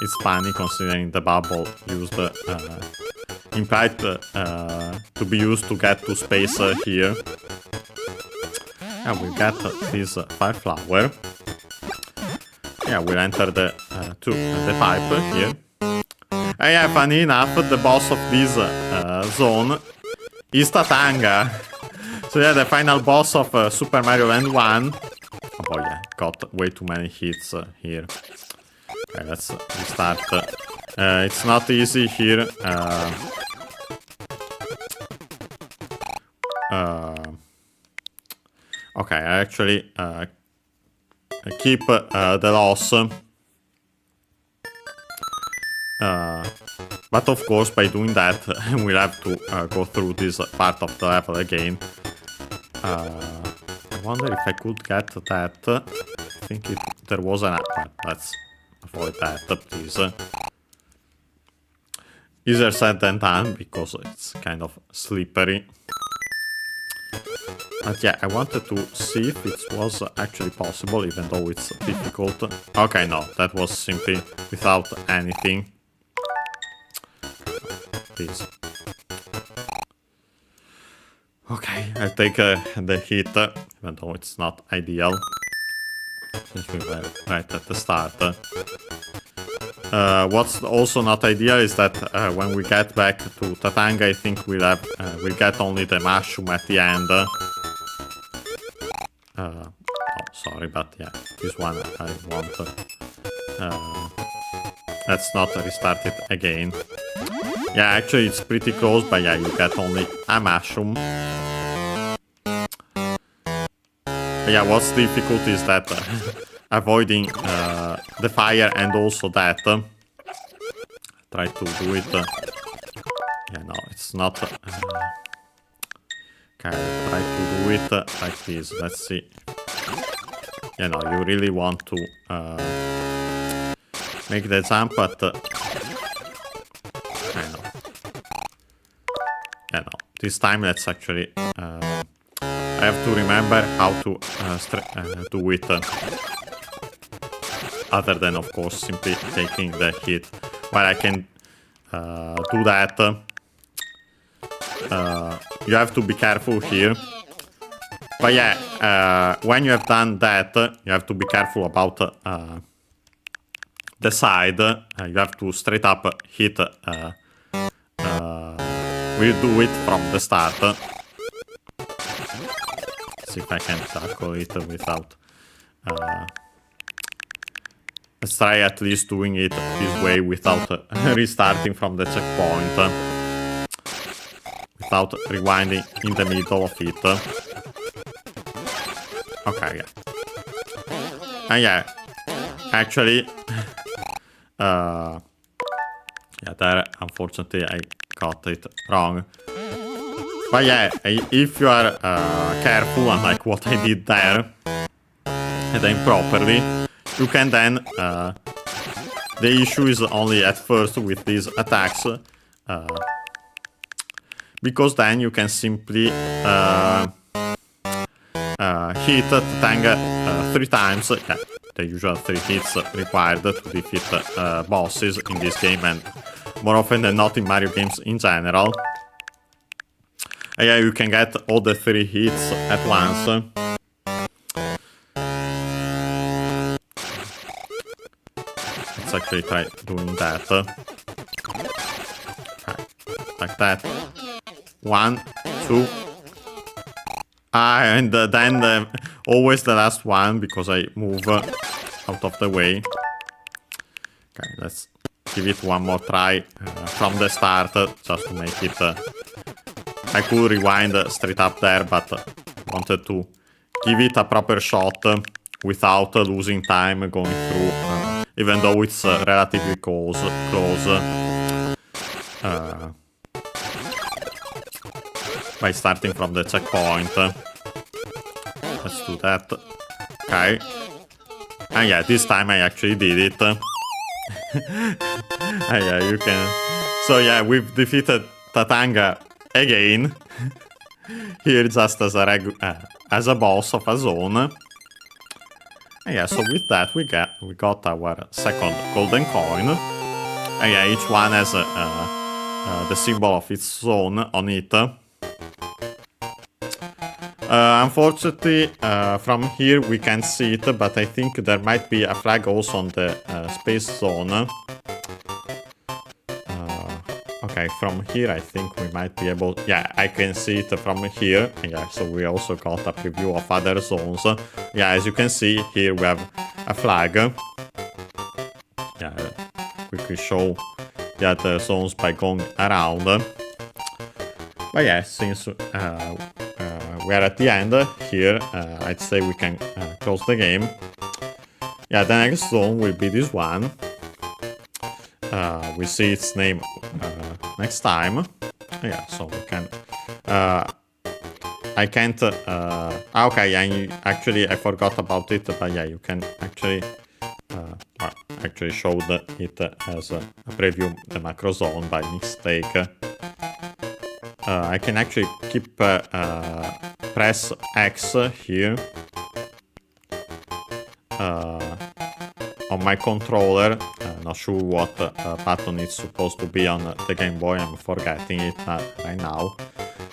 it's funny considering the bubble used implied to be used to get to space here. And we got this fire flower. Yeah, we'll enter the pipe here. And yeah, funny enough, the boss of this zone is Tatanga. So yeah, the final boss of Super Mario Land 1. Oh yeah, got way too many hits here. Okay, let's restart. It's not easy here. Okay, I actually keep the loss. But of course, by doing that, we'll have to go through this part of the level again. I wonder if I could get that. I think there was an... Let's avoid that, please. Easier said than done, because it's kind of slippery. But yeah, I wanted to see if it was actually possible, even though it's difficult. Okay, no, that was simply without anything. Please. Okay, I'll take the hit, even though it's not ideal, since we were right at the start. What's also not ideal is that when we get back to Tatanga, I think we'll get only the mushroom at the end. sorry, but yeah, this one I want. Let's not restart it again. Yeah, actually it's pretty close, but yeah, you get only a mushroom. Yeah, what's difficult is that avoiding the fire and also that. Try to do it. Yeah, no, it's not. Okay, try to do it like this. Let's see. Yeah, no, you really want to make the jump, but I know. Yeah, no, this time let's actually. I have to remember how to do it. Other than, of course, simply taking the hit. While I can do that, you have to be careful here. But yeah, when you have done that, you have to be careful about the side. You have to straight up hit. We'll do it from the start. See if I can tackle it without. Let's try at least doing it this way without restarting from the checkpoint. Without rewinding in the middle of it. Okay, yeah. And yeah, actually, yeah, there, unfortunately, I got it wrong. But yeah, if you are careful, unlike what I did there, and then properly, you can then, the issue is only at first with these attacks, because then you can simply hit the tank 3 times, yeah, the usual 3 hits required to defeat bosses in this game and more often than not in Mario games in general. Yeah, you can get all the 3 hits at once. Let's actually try doing that. Like that. 1, 2. And then always the last one because I move out of the way. Okay, let's give it one more try from the start just to make it. I could rewind straight up there, but wanted to give it a proper shot without losing time going through, even though it's relatively close. By starting from the checkpoint. Let's do that. Okay. And yeah, this time I actually did it. Yeah, you can. So yeah, we've defeated Tatanga again. Here just as a boss of a zone. And yeah, so with that we got our second golden coin. And yeah, each one has the symbol of its zone on it. Unfortunately, from here we can't see it, but I think there might be a flag also on the space zone. Okay, from here I think we might be able... Yeah, I can see it from here. Yeah, so we also got a preview of other zones. Yeah, as you can see, here we have a flag. Yeah, quickly show the other zones by going around. But yeah, since... we are at the end here. I'd say we can close the game. Yeah, the next zone will be this one. We see its name next time. Yeah, so we can. I can't. Okay, actually I forgot about it, but yeah, you can actually. Actually showed it as a preview the macro zone by mistake. I can actually keep press X here on my controller. Not sure what button it's supposed to be on the Game Boy. I'm forgetting it right now.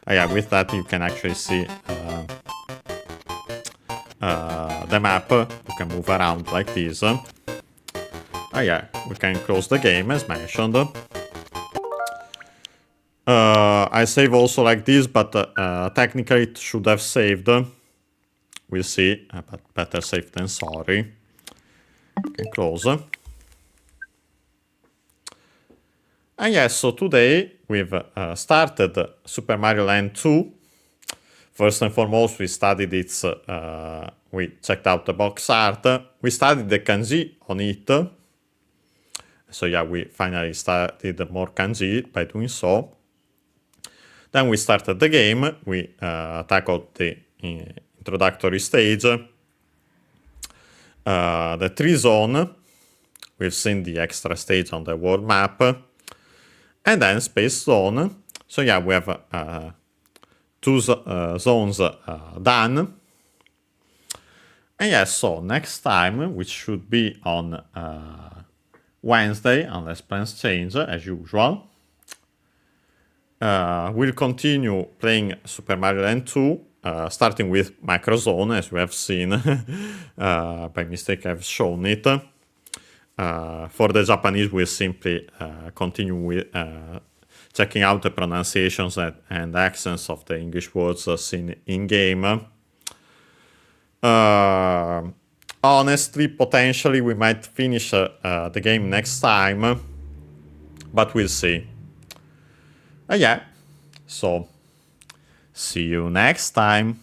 Yeah, with that you can actually see the map. You can move around like this. Yeah, we can close the game as mentioned. I save also like this, but technically it should have saved we'll see, but better safe than sorry. Can close. And yes, so today we've started Super Mario Land 2. First and foremost, we studied its, we checked out the box art. We studied the kanji on it. So yeah, we finally studied more kanji by doing so. Then we started the game. We tackled the introductory stage. The tree zone. We've seen the extra stage on the world map. And then space zone. So yeah, we have 2 zones done. And yes, so next time, which should be on Wednesday, unless plans change, as usual, we'll continue playing Super Mario Land 2, starting with Macro Zone, as we have seen. By mistake, I've shown it. For the Japanese, we'll simply continue with checking out the pronunciations and accents of the English words seen in-game. Honestly, potentially, we might finish the game next time, but we'll see. Yeah, so see you next time.